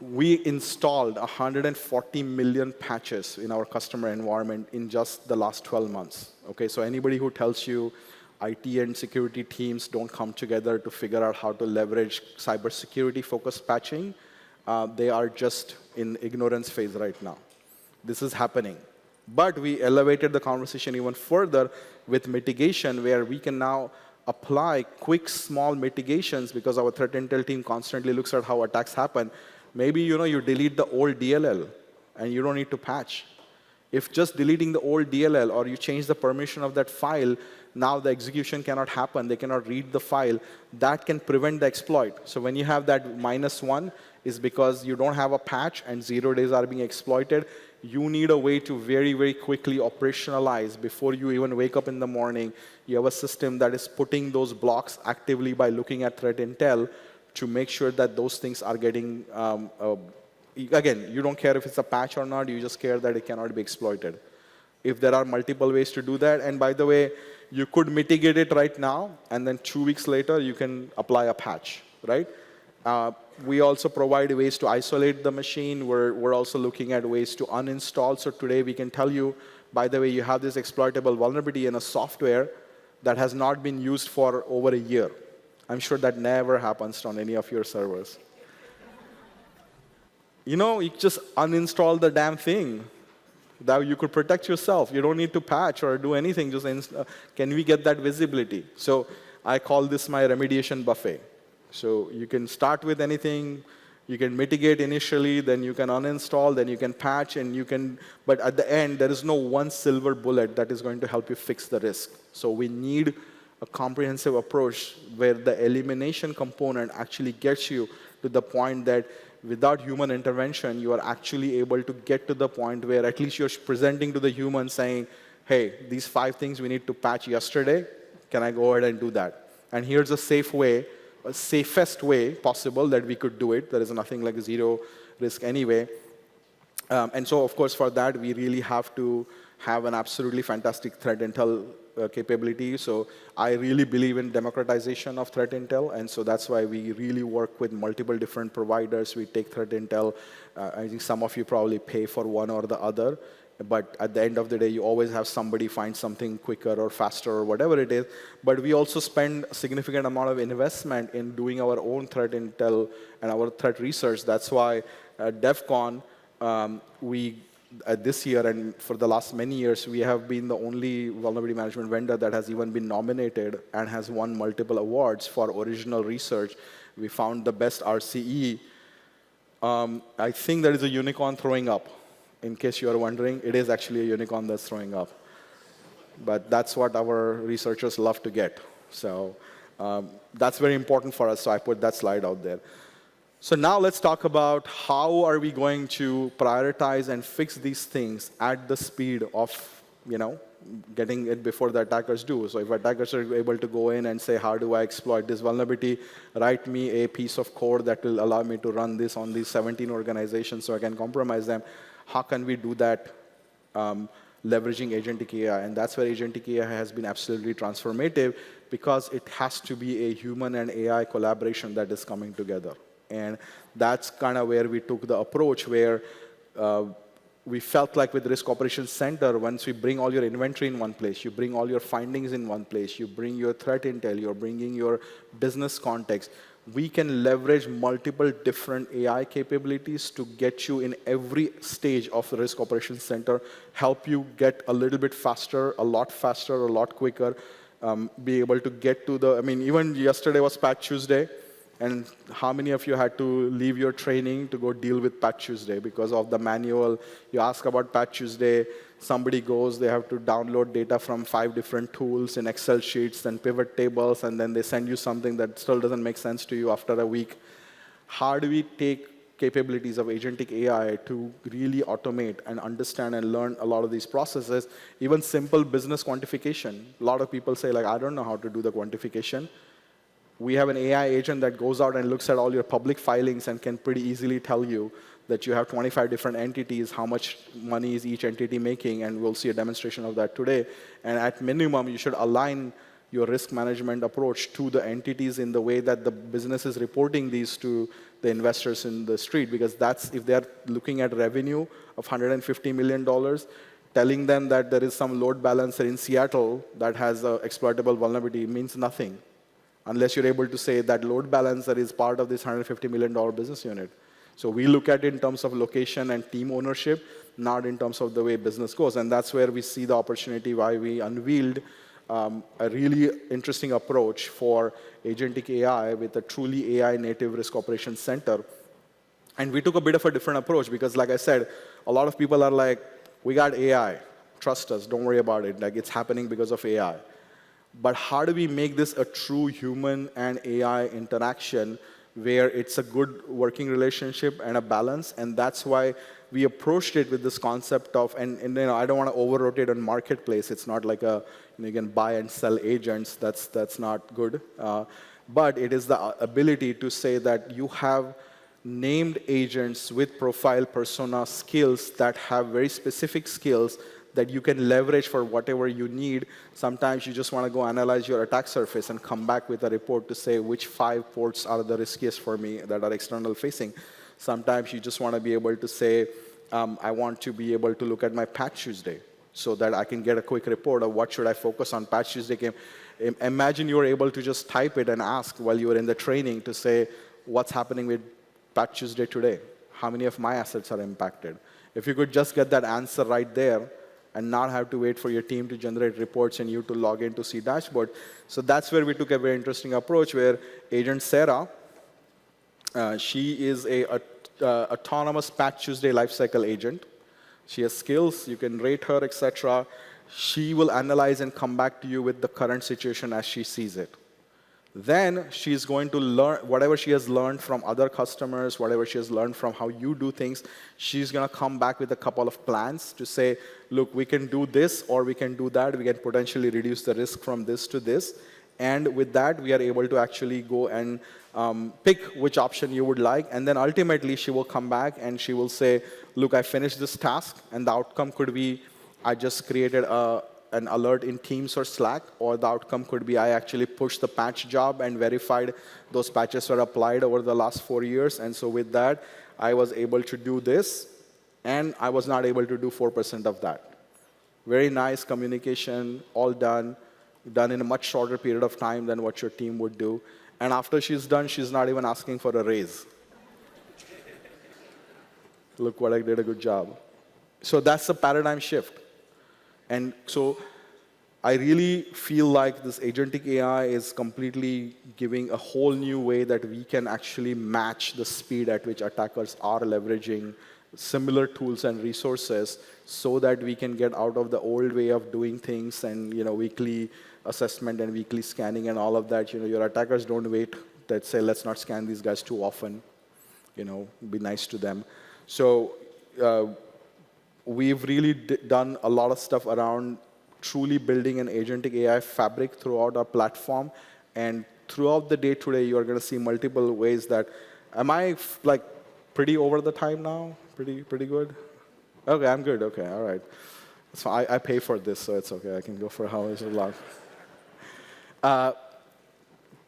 We installed 140 million patches in our customer environment in just the last 12 months. Okay, so anybody who tells you IT and security teams don't come together to figure out how to leverage cybersecurity-focused patching, they are just in ignorance phase right now. This is happening. But we elevated the conversation even further with mitigation, where we can now apply quick, small mitigations because our threat intel team constantly looks at how attacks happen. Maybe you delete the old DLL, and you don't need to patch. If just deleting the old DLL or you change the permission of that file, now the execution cannot happen. They cannot read the file. That can prevent the exploit. So when you have that -1, is because you don't have a patch and 0 days are being exploited. You need a way to very, very quickly operationalize before you even wake up in the morning. You have a system that is putting those blocks actively by looking at threat intel to make sure that those things are getting, again, you don't care if it's a patch or not, you just care that it cannot be exploited. If there are multiple ways to do that, and by the way, you could mitigate it right now, and then 2 weeks later, you can apply a patch, right? We also provide ways to isolate the machine. We're also looking at ways to uninstall. So today we can tell you, by the way, you have this exploitable vulnerability in a software that has not been used for over a year. I'm sure that never happens on any of your servers. You just uninstall the damn thing. That you could protect yourself. You don't need to patch or do anything. Just can we get that visibility? So I call this my remediation buffet. So you can start with anything. You can mitigate initially, then you can uninstall, then you can patch, and you can. But at the end, there is no one silver bullet that is going to help you fix the risk. So we need a comprehensive approach where the elimination component actually gets you to the point that without human intervention, you are actually able to get to the point where at least you're presenting to the human saying, hey, these 5 things we need to patch yesterday, can I go ahead and do that? And here's a safe way, a safest way possible that we could do it. There is nothing like zero risk anyway. And so, of course, for that, we really have to have an absolutely fantastic threat intel capability. So I really believe in democratization of threat intel, and so that's why we really work with multiple different providers. We take threat intel. I think some of you probably pay for one or the other, but at the end of the day, you always have somebody find something quicker or faster or whatever it is. But we also spend a significant amount of investment in doing our own threat intel and our threat research. That's why at DEFCON, this year and for the last many years, we have been the only vulnerability management vendor that has even been nominated and has won multiple awards for original research. We found the best RCE. I think there is a unicorn throwing up. In case you are wondering, it is actually a unicorn that's throwing up. But that's what our researchers love to get. So that's very important for us, so I put that slide out there. So now let's talk about how are we going to prioritize and fix these things at the speed of, getting it before the attackers do. So if attackers are able to go in and say, how do I exploit this vulnerability? Write me a piece of code that will allow me to run this on these 17 organizations so I can compromise them. How can we do that leveraging agentic AI? And that's where agentic AI has been absolutely transformative, because it has to be a human and AI collaboration that is coming together. And that's kind of where we took the approach where we felt like with Risk Operations Center, once we bring all your inventory in one place, you bring all your findings in one place, you bring your threat intel, you're bringing your business context, we can leverage multiple different AI capabilities to get you in every stage of the Risk Operations Center, help you get a little bit faster, a lot quicker, be able to get to the, even yesterday was Patch Tuesday. And how many of you had to leave your training to go deal with Patch Tuesday because of the manual? You ask about Patch Tuesday, somebody goes, they have to download data from 5 different tools in Excel sheets and pivot tables, and then they send you something that still doesn't make sense to you after a week. How do we take capabilities of agentic AI to really automate and understand and learn a lot of these processes? Even simple business quantification. A lot of people say, I don't know how to do the quantification. We have an AI agent that goes out and looks at all your public filings and can pretty easily tell you that you have 25 different entities, how much money is each entity making, and we'll see a demonstration of that today. And at minimum, you should align your risk management approach to the entities in the way that the business is reporting these to the investors in the street, because that's, if they're looking at revenue of $150 million, telling them that there is some load balancer in Seattle that has an exploitable vulnerability means nothing, unless you're able to say that load balancer is part of this $150 million business unit. So we look at it in terms of location and team ownership, not in terms of the way business goes. And that's where we see the opportunity why we unveiled a really interesting approach for agentic AI with a truly AI-native risk operations center. And we took a bit of a different approach because, like I said, a lot of people are like, we got AI, trust us, don't worry about it. It's happening because of AI. But how do we make this a true human and AI interaction where it's a good working relationship and a balance? And that's why we approached it with this concept of, and I don't want to over-rotate on marketplace. It's not like you can buy and sell agents. That's not good. But it is the ability to say that you have named agents with profile persona skills that have very specific skills that you can leverage for whatever you need. Sometimes you just want to go analyze your attack surface and come back with a report to say which 5 ports are the riskiest for me that are external facing. Sometimes you just want to be able to say, I want to be able to look at my Patch Tuesday so that I can get a quick report of what should I focus on. Patch Tuesday imagine you were able to just type it and ask while you were in the training to say, what's happening with Patch Tuesday today? How many of my assets are impacted? If you could just get that answer right there and not have to wait for your team to generate reports and you to log in to see dashboard. So that's where we took a very interesting approach where Agent Sarah, she is a autonomous Patch Tuesday lifecycle agent. She has skills, you can rate her, etc. She will analyze and come back to you with the current situation as she sees it. Then she's going to learn whatever she has learned from other customers, whatever she has learned from how you do things, she's going to come back with a couple of plans to say, look, we can do this or we can do that. We can potentially reduce the risk from this to this. And with that, we are able to actually go and pick which option you would like. And then ultimately, she will come back and she will say, look, I finished this task. And the outcome could be I just created an alert in Teams or Slack, or the outcome could be I actually pushed the patch job and verified those patches were applied over the last 4 years. And so with that, I was able to do this, and I was not able to do 4% of that. Very nice communication, all done in a much shorter period of time than what your team would do. And after she's done, she's not even asking for a raise. Look what I did, a good job. So that's the paradigm shift. And so I really feel like this agentic AI is completely giving a whole new way that we can actually match the speed at which attackers are leveraging similar tools and resources so that we can get out of the old way of doing things and weekly assessment and weekly scanning and all of that. Your attackers don't wait that say, let's not scan these guys too often. Be nice to them. So we've really done a lot of stuff around truly building an agentic AI fabric throughout our platform. And throughout the day today, you are going to see multiple ways that, am I pretty over the time now? Pretty good? Okay, I'm good. Okay, all right. So I pay for this, so it's okay. I can go for however long.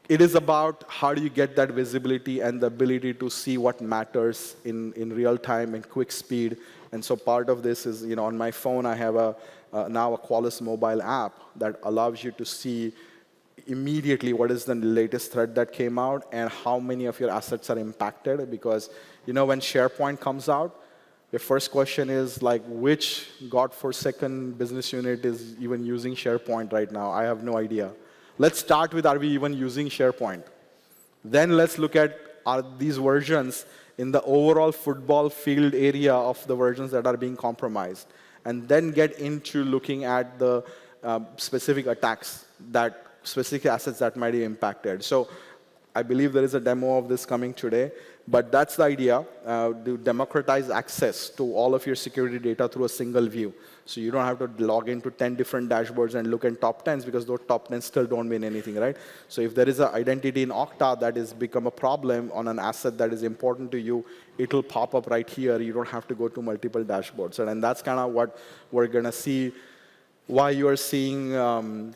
It is about how do you get that visibility and the ability to see what matters in real time and quick speed. And so part of this is, on my phone, I have now a Qualys mobile app that allows you to see immediately what is the latest threat that came out and how many of your assets are impacted. Because, when SharePoint comes out, your first question is, which godforsaken business unit is even using SharePoint right now? I have no idea. Let's start with, are we even using SharePoint? Then let's look at, are these versions in the overall football field area of the versions that are being compromised? And then get into looking at the specific attacks, that specific assets that might be impacted. So I believe there is a demo of this coming today. But that's the idea, to democratize access to all of your security data through a single view. So you don't have to log into 10 different dashboards and look at top 10s, because those top 10s still don't mean anything, right? So if there is an identity in Okta that has become a problem on an asset that is important to you, it will pop up right here. You don't have to go to multiple dashboards. And that's kind of what we're going to see, why you are seeing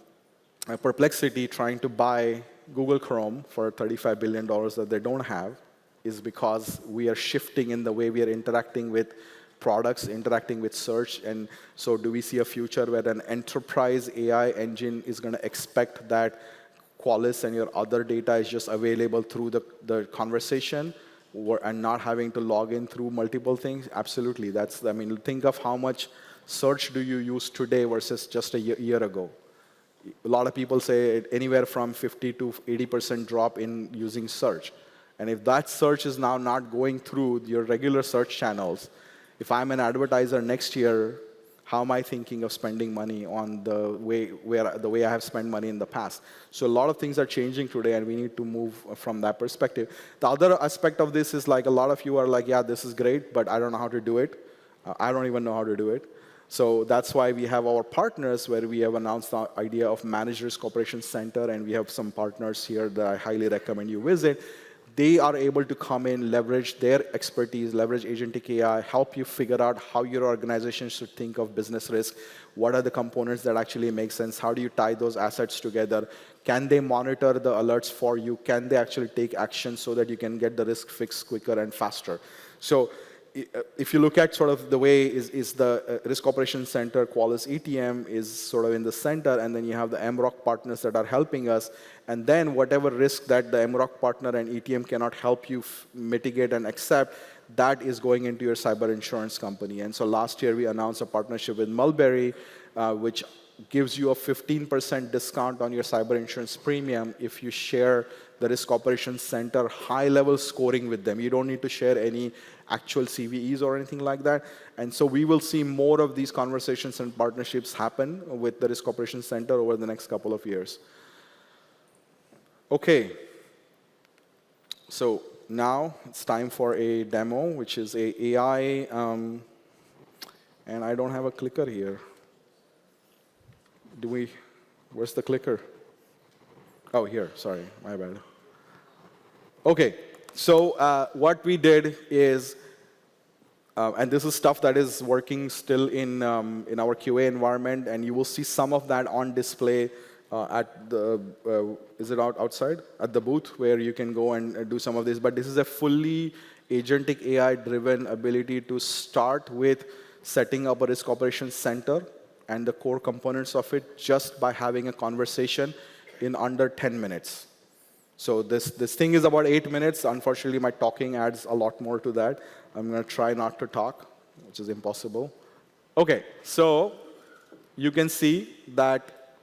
Perplexity trying to buy Google Chrome for $35 billion that they don't have, is because we are shifting in the way we are interacting with products, interacting with search. And so do we see a future where an enterprise AI engine is going to expect that Qualys and your other data is just available through the conversation and not having to log in through multiple things? Absolutely. Think of how much search do you use today versus just a year ago. A lot of people say anywhere from 50 to 80% drop in using search. And if that search is now not going through your regular search channels, if I'm an advertiser next year, how am I thinking of spending money on the way I have spent money in the past? So a lot of things are changing today, and we need to move from that perspective. The other aspect of this is a lot of you are like, yeah, this is great, but I don't know how to do it. I don't even know how to do it. So that's why we have our partners, where we have announced the idea of Managed Risk Operations Center, and we have some partners here that I highly recommend you visit. they are able to come in, leverage their expertise, leverage agentic AI, help you figure out how your organization should think of business risk, what are the components that actually make sense, how do you tie those assets together, can they monitor the alerts for you, can they actually take action so that you can get the risk fixed quicker and faster. So if you look at sort of the way is the Risk Operations Center, Qualys ETM is sort of in the center, and then you have the MROC partners that are helping us, and then whatever risk that the MROC partner and ETM cannot help you mitigate and accept, that is going into your cyber insurance company. And so last year we announced a partnership with Mulberry, which gives you a 15% discount on your cyber insurance premium if you share the Risk Operations Center high-level scoring with them. You don't need to share any actual CVEs or anything like that. And so we will see more of these conversations and partnerships happen with the Risk Operations Center over the next couple of years. OK. So now it's time for a demo, which is a AI. And I don't have a clicker here. Where's the clicker? Oh, here. Sorry, my bad. OK, so what we did is, and this is stuff that is working still in our QA environment, and you will see some of that on display at the, is it outside? At the booth, where you can go and do some of this. But this is a fully agentic AI-driven ability to start with setting up a risk operations center and the core components of it just by having a conversation in under 10 minutes. So this thing is about 8 minutes. Unfortunately, my talking adds a lot more to that. I'm going to try not to talk, which is impossible. OK, so you can see that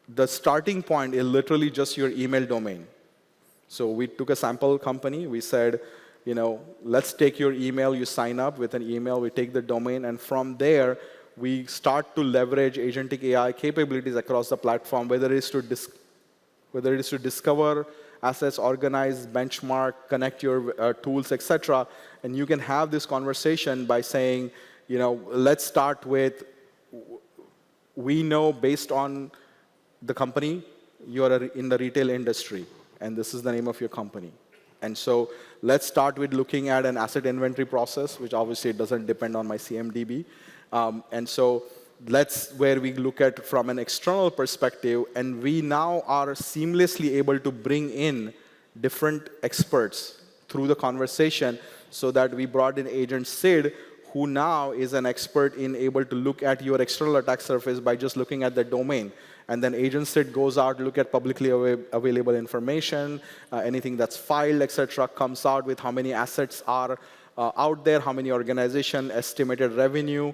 the starting point is literally just your email domain. So we took a sample company. We said, let's take your email. You sign up with an email. We take the domain. And from there, we start to leverage agentic AI capabilities across the platform, whether it is to discover assets, organize, benchmark, connect your tools, et cetera. And you can have this conversation by saying, let's start with, we know based on the company, you are in the retail industry, and this is the name of your company. And so let's start with looking at an asset inventory process, which obviously doesn't depend on my CMDB. And so that's where we look at from an external perspective, and we now are seamlessly able to bring in different experts through the conversation, so that we brought in Agent Sid, who now is an expert in able to look at your external attack surface by just looking at the domain. And then Agent Sid goes out, look at publicly available information, anything that's filed, et cetera, comes out with how many assets are out there, how many organization, estimated revenue,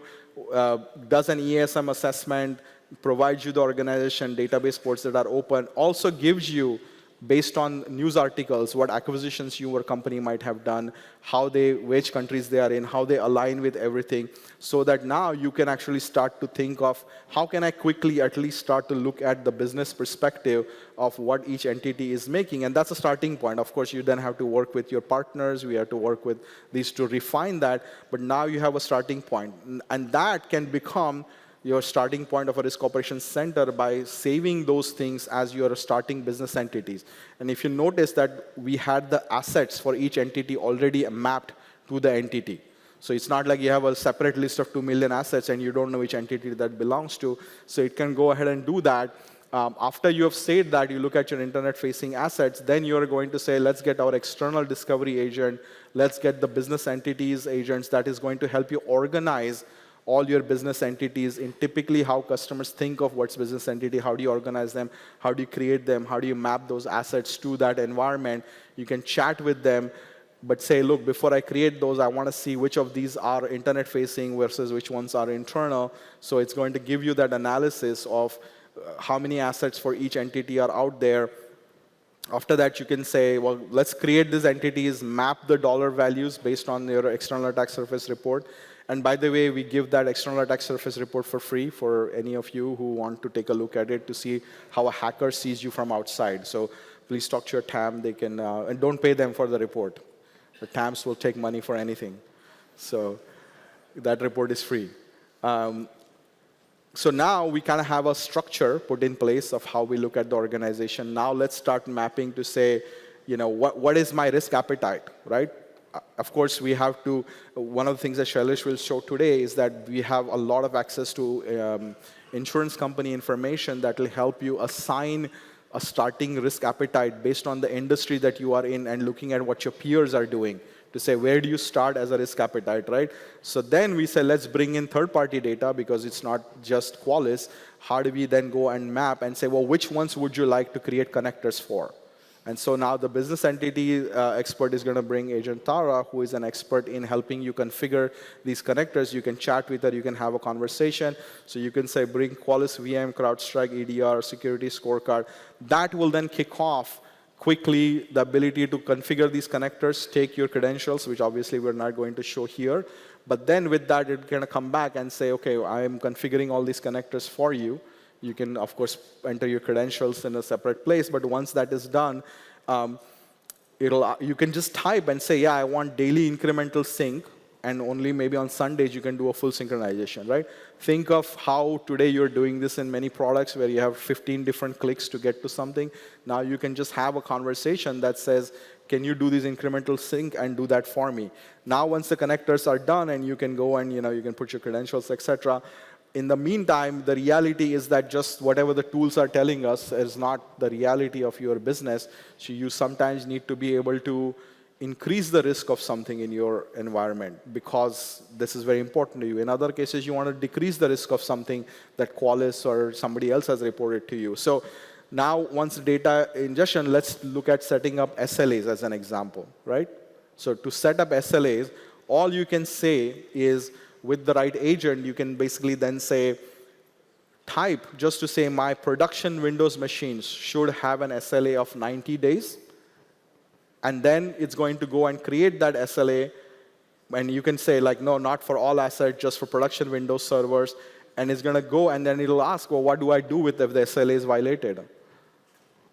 does an ESM assessment, provides you the organization database ports that are open, also gives you, based on news articles, what acquisitions your company might have done, which countries they are in, how they align with everything, so that now you can actually start to think of, how can I quickly at least start to look at the business perspective of what each entity is making. And that's a starting point. Of course, you then have to work with your partners. We have to work with these to refine that. But now you have a starting point. And that can become your starting point of a risk operations center by saving those things as your starting business entities. And if you notice that we had the assets for each entity already mapped to the entity. So it's not like you have a separate list of 2 million assets and you don't know which entity that belongs to. So it can go ahead and do that. After you have said that, you look at your internet-facing assets, then you're going to say, let's get our external discovery agent. Let's get the business entities agents that is going to help you organize all your business entities in typically how customers think of what's business entity, how do you organize them, how do you create them, how do you map those assets to that environment. You can chat with them, but say, look, before I create those, I want to see which of these are internet-facing versus which ones are internal. So it's going to give you that analysis of how many assets for each entity are out there. After that, you can say, well, let's create these entities, map the dollar values based on your external attack surface report. And by the way, we give that external attack surface report for free for any of you who want to take a look at it to see how a hacker sees you from outside. So please talk to your TAM. They can, and don't pay them for the report. The TAMs will take money for anything. So that report is free. So now we kind of have a structure put in place of how we look at the organization. Now let's start mapping to say, what is my risk appetite, right? Of course, we have to, one of the things that Shailesh will show today is that we have a lot of access to insurance company information that will help you assign a starting risk appetite based on the industry that you are in and looking at what your peers are doing to say, where do you start as a risk appetite, right? So then we say, let's bring in third-party data because it's not just Qualys. How do we then go and map and say, well, which ones would you like to create connectors for? And so now the business entity expert is going to bring Agent Tara, who is an expert in helping you configure these connectors. You can chat with her. You can have a conversation. So you can say, bring Qualys VM, CrowdStrike, EDR, security scorecard. That will then kick off quickly the ability to configure these connectors, take your credentials, which obviously we're not going to show here. But then with that, it's going to come back and say, OK, I'm configuring all these connectors for you. You can, of course, enter your credentials in a separate place. But once that is done, you can just type and say, yeah, I want daily incremental sync. And only maybe on Sundays you can do a full synchronization, right? Think of how today you're doing this in many products where you have 15 different clicks to get to something. Now you can just have a conversation that says, can you do this incremental sync and do that for me? Now once the connectors are done and you can go and you can put your credentials, etc. In the meantime, the reality is that just whatever the tools are telling us is not the reality of your business. So you sometimes need to be able to increase the risk of something in your environment because this is very important to you. In other cases, you want to decrease the risk of something that Qualys or somebody else has reported to you. So now, once data ingestion, let's look at setting up SLAs as an example, right? So to set up SLAs, all you can say is, with the right agent, you can basically then say, type, just to say my production Windows machines should have an SLA of 90 days. And then it's going to go and create that SLA. And you can say, like, no, not for all assets, just for production Windows servers. And it's going to go, and then it'll ask, well, what do I do with if the SLA is violated?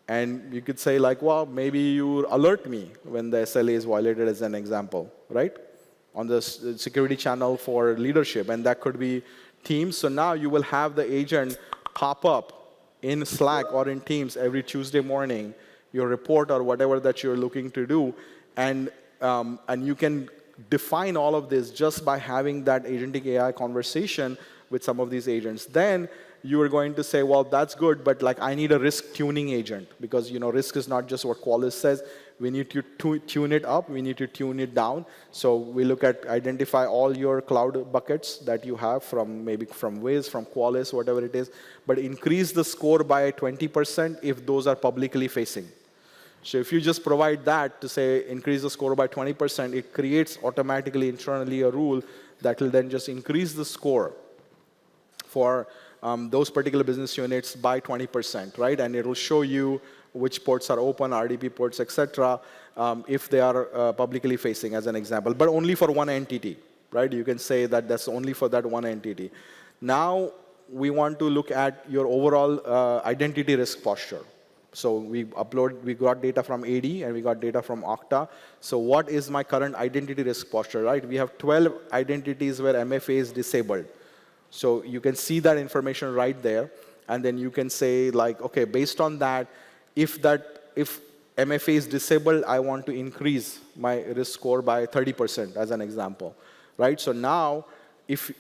And you could say, like, well, maybe you alert me when the SLA is violated, as an example, right? On the security channel for leadership. And that could be Teams. So now you will have the agent pop up in Slack or in Teams every Tuesday morning, your report or whatever that you're looking to do. And you can define all of this just by having that agentic AI conversation with some of these agents. Then you are going to say, well, that's good, but like I need a risk tuning agent because risk is not just what Qualys says. We need to tune it up. We need to tune it down. So we look at identify all your cloud buckets that you have from maybe from Wiz, from Qualys, whatever it is, but increase the score by 20% if those are publicly facing. So if you just provide that to say increase the score by 20%, it creates automatically internally a rule that will then just increase the score for those particular business units by 20%, right? And it will show you which ports are open, RDP ports, etc., if they are publicly facing, as an example, but only for one entity, right? You can say that that's only for that one entity. Now we want to look at your overall identity risk posture. So we got data from AD and we got data from Okta. So what is my current identity risk posture, right? We have 12 identities where MFA is disabled. So you can see that information right there. And then you can say, like, OK, based on that, if MFA is disabled, I want to increase my risk score by 30%, as an example, right? So now,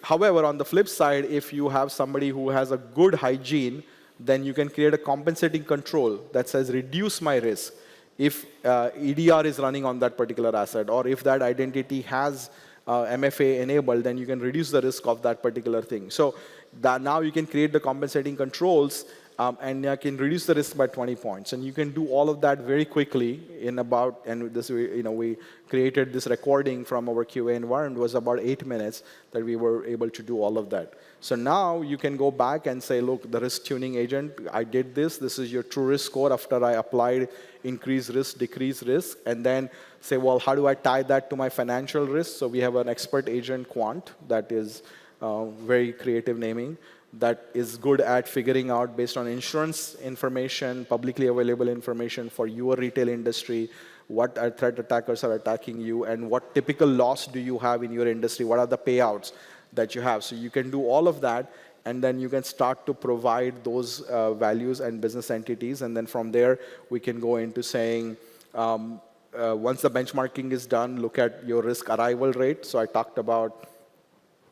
however, on the flip side, if you have somebody who has a good hygiene, then you can create a compensating control that says reduce my risk if EDR is running on that particular asset, or if that identity has MFA enabled, then you can reduce the risk of that particular thing. So that now you can create the compensating controls, and you can reduce the risk by 20 points. And you can do all of that very quickly in about, and this, we created this recording from our QA environment. It was about 8 minutes that we were able to do all of that. So now you can go back and say, look, the risk tuning agent, I did this. This is your true risk score after I applied increase risk, decrease risk. And then say, well, how do I tie that to my financial risk? So we have an expert agent, Quant, that is very creative naming, that is good at figuring out, based on insurance information, publicly available information for your retail industry, what threat attackers are attacking you, and what typical loss do you have in your industry, what are the payouts that you have. So you can do all of that, and then you can start to provide those values and business entities. And then from there, we can go into saying, Once the benchmarking is done, look at your risk arrival rate. So I talked about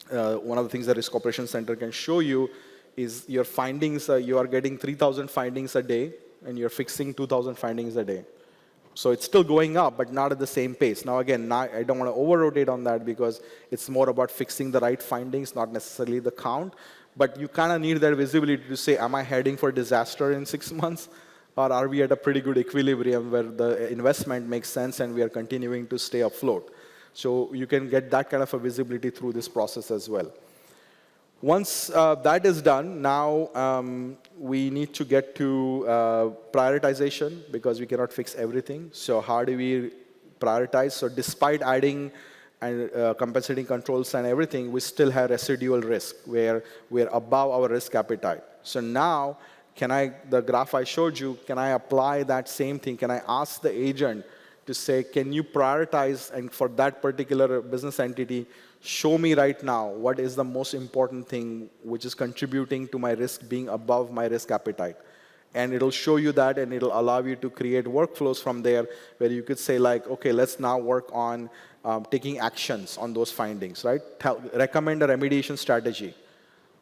one of the things the Risk Operations Center can show you is your findings. You are getting 3,000 findings a day, and you're fixing 2,000 findings a day. So it's still going up, but not at the same pace. Now, again, I don't want to over-rotate on that because it's more about fixing the right findings, not necessarily the count. But you kind of need that visibility to say, am I heading for disaster in 6 months? Or are we at a pretty good equilibrium where the investment makes sense and we are continuing to stay afloat? So you can get that kind of a visibility through this process as well. Once that is done, now we need to get to prioritization because we cannot fix everything. So how do we prioritize? So despite adding and compensating controls and everything, we still have residual risk where we're above our risk appetite. So now, the graph I showed you, can I apply that same thing? Can I ask the agent to say, can you prioritize, and for that particular business entity, show me right now what is the most important thing which is contributing to my risk being above my risk appetite. And it'll show you that, and it'll allow you to create workflows from there where you could say, like, OK, let's now work on taking actions on those findings, right? Recommend a remediation strategy.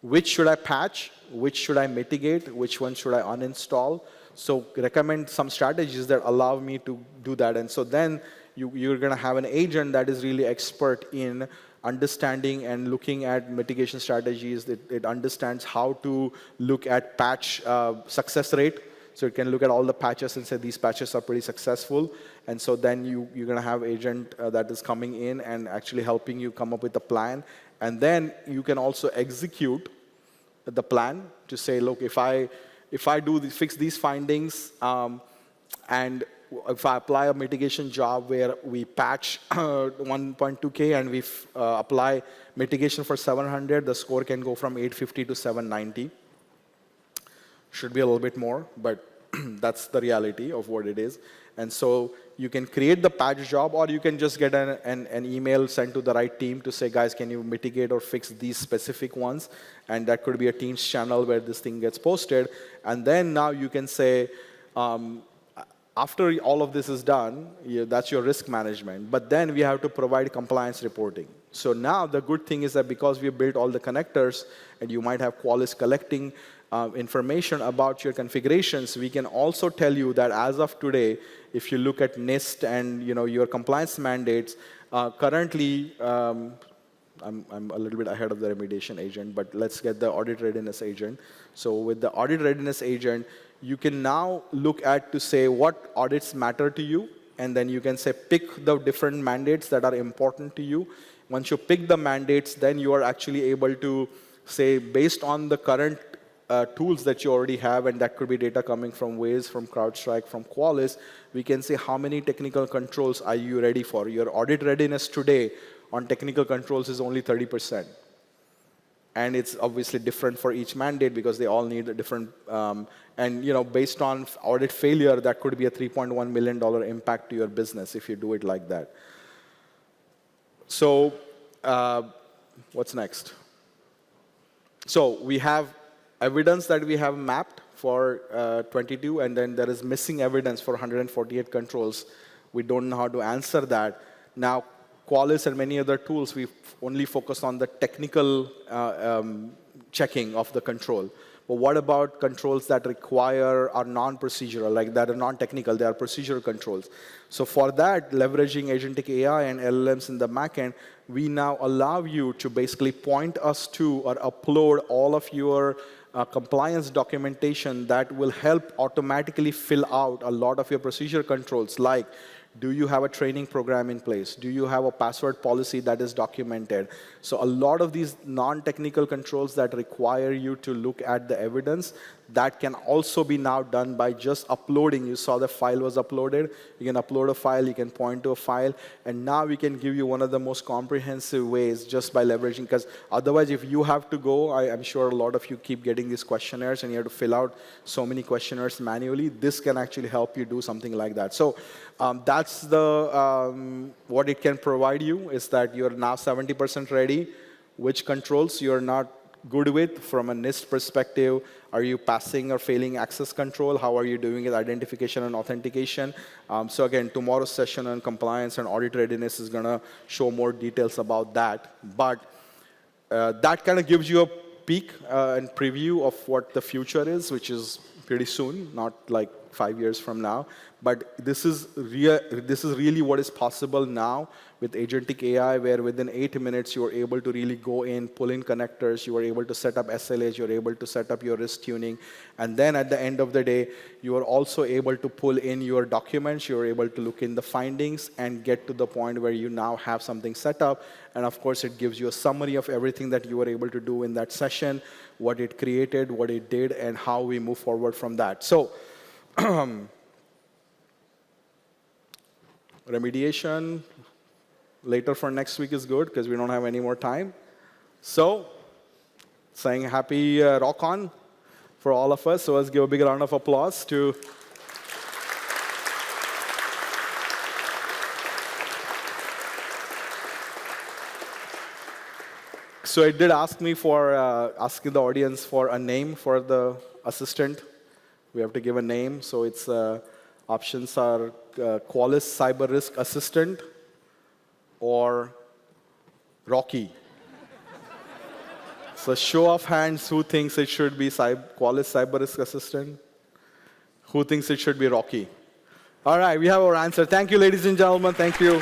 Which should I patch? Which should I mitigate? Which one should I uninstall? So recommend some strategies that allow me to do that. And so then you're going to have an agent that is really expert in understanding and looking at mitigation strategies. It understands how to look at patch success rate. So it can look at all the patches and say, these patches are pretty successful. And so then you're going to have agent that is coming in and actually helping you come up with a plan. And then you can also execute the plan to say, look, if I fix these findings, and if I apply a mitigation job where we patch 1.2K and we apply mitigation for 700, the score can go from 850 to 790. Should be a little bit more, but that's the reality of what it is. And so you can create the patch job, or you can just get an email sent to the right team to say, guys, can you mitigate or fix these specific ones? And that could be a Teams channel where this thing gets posted. And then now you can say, after all of this is done, that's your risk management. But then we have to provide compliance reporting. So now the good thing is that because we built all the connectors, and you might have Qualys collecting information about your configurations, we can also tell you that as of today, if you look at NIST and your compliance mandates, currently, I'm a little bit ahead of the remediation agent, but let's get the audit readiness agent. So with the audit readiness agent, you can now look at to say what audits matter to you, and then you can say pick the different mandates that are important to you. Once you pick the mandates, then you are actually able to say, based on the current tools that you already have, and that could be data coming from Waze, from CrowdStrike, from Qualys, we can say how many technical controls are you ready for. Your audit readiness today on technical controls is only 30%. And it's obviously different for each mandate because they all need a different, and based on audit failure, that could be a $3.1 million impact to your business if you do it like that. So what's next? So we have evidence that we have mapped for 22, and then there is missing evidence for 148 controls. We don't know how to answer that. Now, Qualys and many other tools, we only focus on the technical checking of the control. But what about controls that are non-procedural, like that are non-technical, they are procedural controls? So for that, leveraging agentic AI and LLMs in the backend, we now allow you to basically point us to or upload all of your compliance documentation that will help automatically fill out a lot of your procedure controls, like, do you have a training program in place? Do you have a password policy that is documented? So a lot of these non-technical controls that require you to look at the evidence, that can also be now done by just uploading. You saw the file was uploaded. You can upload a file. You can point to a file. And now we can give you one of the most comprehensive ways just by leveraging. Because otherwise, if you have to go, I'm sure a lot of you keep getting these questionnaires, and you have to fill out so many questionnaires manually. This can actually help you do something like that. So that's what it can provide you, is that you're now 70% ready. Which controls you're not good with from a NIST perspective? Are you passing or failing access control? How are you doing with identification and authentication? So again, tomorrow's session on compliance and audit readiness is going to show more details about that. But that kind of gives you a peek and preview of what the future is, which is pretty soon, not like 5 years from now. But this is really what is possible now with agentic AI, where within 8 minutes, you are able to really go in, pull in connectors, you are able to set up SLAs, you're able to set up your risk tuning. And then at the end of the day, you are also able to pull in your documents, you're able to look in the findings and get to the point where you now have something set up. And of course, it gives you a summary of everything that you were able to do in that session, what it created, what it did, and how we move forward from that. So, remediation later for next week is good because we don't have any more time. So, saying happy ROCon for all of us. So let's give a big round of applause to. So it did ask me for asking the audience for a name for the assistant. We have to give a name. So its options are Qualys Cyber Risk Assistant or Rocky. So show of hands, who thinks it should be Qualys Cyber Risk Assistant? Who thinks it should be Rocky? All right, we have our answer. Thank you, ladies and gentlemen. Thank you.